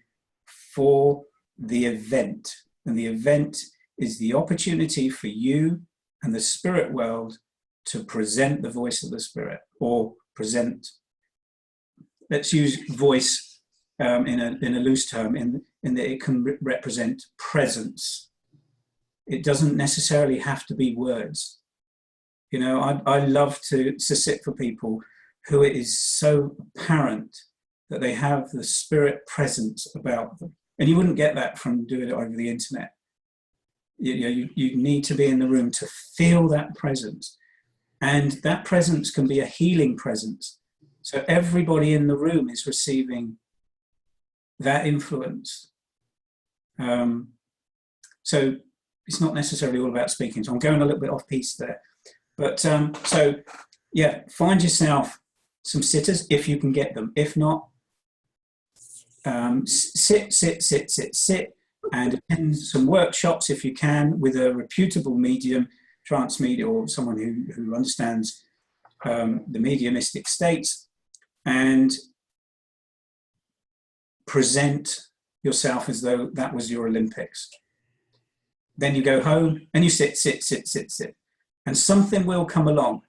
for the event, and the event is the opportunity for you and the spirit world to present the voice of the spirit, or present, let's use voice in a loose term, in that it can represent presence. It doesn't necessarily have to be words. You know, I love to sit for people who it is so apparent that they have the spirit presence about them. And you wouldn't get that from doing it over the internet. You need to be in the room to feel that presence. And that presence can be a healing presence. So everybody in the room is receiving that influence. So it's not necessarily all about speaking. So I'm going a little bit off piece there. But so, yeah, find yourself some sitters if you can get them. If not, sit, and attend some workshops if you can with a reputable medium, trance medium, or someone who understands the mediumistic states, and present yourself as though that was your Olympics. Then you go home and you sit, and something will come along.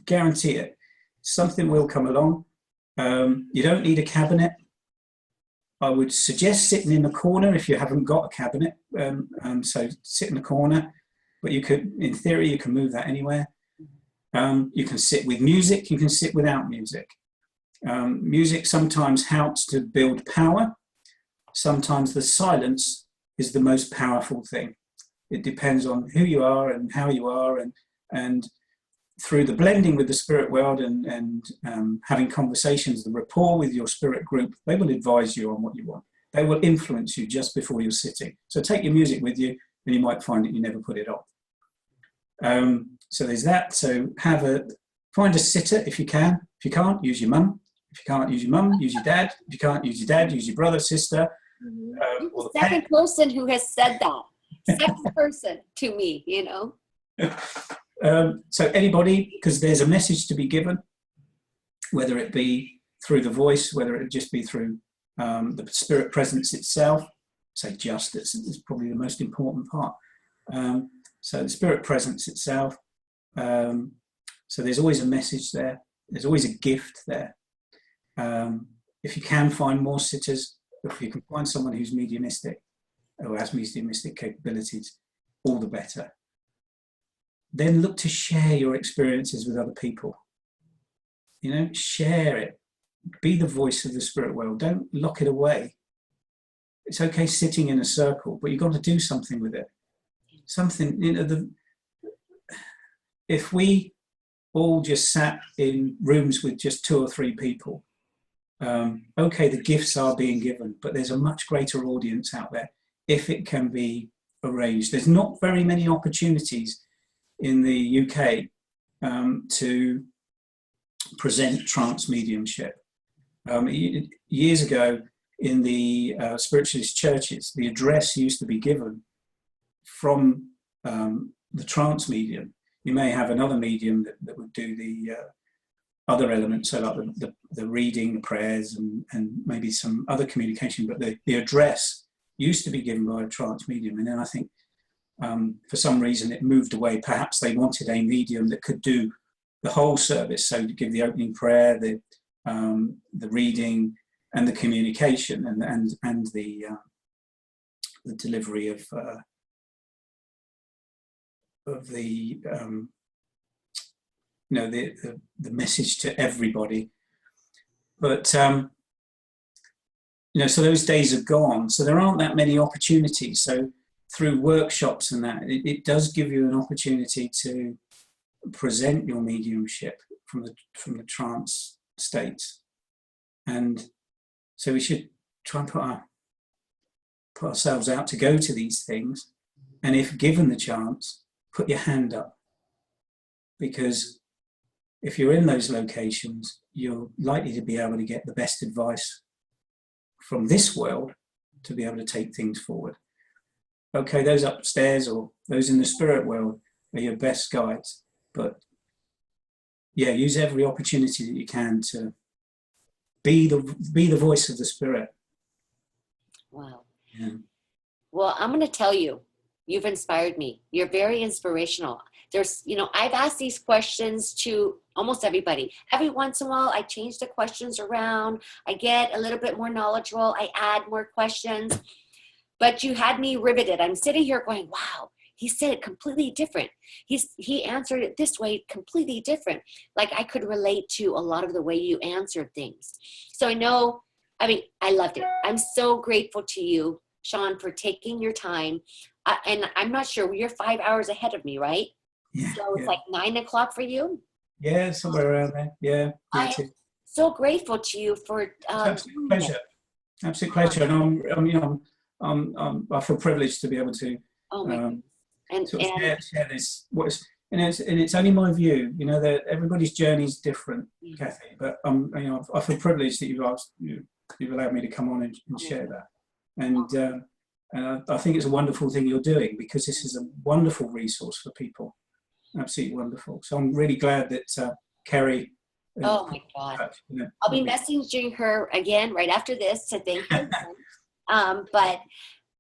Guarantee it. Something will come along. You don't need a cabinet. I would suggest sitting in the corner if you haven't got a cabinet. So sit in the corner, but you could, in theory, you can move that anywhere. You can sit with music, you can sit without music. Music sometimes helps to build power. Sometimes the silence is the most powerful thing. It depends on who you are and how you are, and through the blending with the spirit world and having conversations, the rapport with your spirit group, they will advise you on what you want. They will influence you just before you're sitting. So take your music with you, and you might find that you never put it off. So there's that. So find a sitter if you can. If you can't, use your mum. If you can't use your mum, use your dad. If you can't use your dad, use your brother, sister.
Or the second person who has said that. Second person to me, you know.
So anybody, because there's a message to be given, whether it be through the voice, whether it just be through the spirit presence itself. Say just, it's probably the most important part. So the spirit presence itself. So there's always a message there. There's always a gift there. If you can find more sitters, if you can find someone who's mediumistic, or has mediumistic capabilities, all the better. Then look to share your experiences with other people. You know, share it. Be the voice of the spirit world. Don't lock it away. It's okay sitting in a circle, but you've got to do something with it. Something, you know, if we all just sat in rooms with just 2 or 3 people, okay, the gifts are being given, but there's a much greater audience out there if it can be arranged. There's not very many opportunities in the UK to present trance mediumship. Years ago, in the spiritualist churches, the address used to be given from the trance medium. You may have another medium that would do the other elements, so like the reading, the prayers, and maybe some other communication, but the address used to be given by a trance medium. And then I think for some reason it moved away. Perhaps they wanted a medium that could do the whole service, so to give the opening prayer, the reading, and the communication, and the delivery of the you know, the message to everybody. But you know, so those days are gone. So there aren't that many opportunities. So through workshops and that, it does give you an opportunity to present your mediumship from the trance state. And so we should try and put ourselves out to go to these things. And if given the chance, put your hand up. Because if you're in those locations, you're likely to be able to get the best advice from this world to be able to take things forward. Okay, those upstairs or those in the spirit world are your best guides. But yeah, use every opportunity that you can to be the voice of the spirit.
Wow.
Yeah.
Well, I'm going to tell you, you've inspired me. You're very inspirational. There's, you know, I've asked these questions to almost everybody. Every once in a while, I change the questions around. I get a little bit more knowledgeable. I add more questions. But you had me riveted. I'm sitting here going, wow, he said it completely different. He answered it this way, completely different. Like I could relate to a lot of the way you answered things. So I know, I mean, I loved it. I'm so grateful to you, Sean, for taking your time. And I'm not sure, you're 5 hours ahead of me, right?
Yeah,
so it's
yeah.
like 9 o'clock for you?
Yeah, somewhere around there. Yeah.
I am so grateful to you for
absolute pleasure. Absolute pleasure. And I'm you know, I feel privileged to be able to sort of share this. And it's only my view. You know, that everybody's journey is different, Kathy. But you know, I feel privileged that you've allowed me to come on and share that. And I think it's a wonderful thing you're doing, because this is a wonderful resource for people. Absolutely wonderful. So I'm really glad that Kerry.
Oh my God. You know, I'll be messaging her again right after this to thank her. But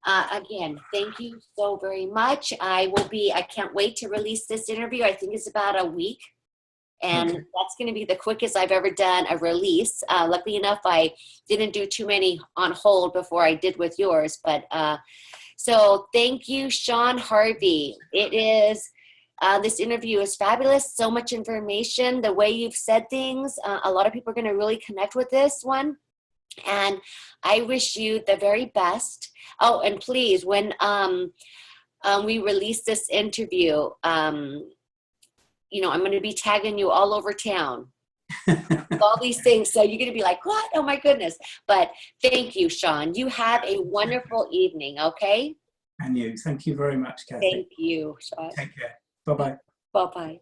again, thank you so very much. I can't wait to release this interview. I think it's about a week. And that's going to be the quickest I've ever done a release. Luckily enough, I didn't do too many on hold before I did with yours. But so thank you, Sean Harvey. It is, this interview is fabulous. So much information, the way you've said things. A lot of people are going to really connect with this one. And I wish you the very best. Oh, and please, when we release this interview, you know, I'm going to be tagging you all over town. All these things. So you're going to be like, what? Oh my goodness. But thank you, Sean. You have a wonderful evening. Okay.
And you. Thank you very much, Kathy.
Thank you, Sean.
Take care. Bye-bye.
Bye-bye.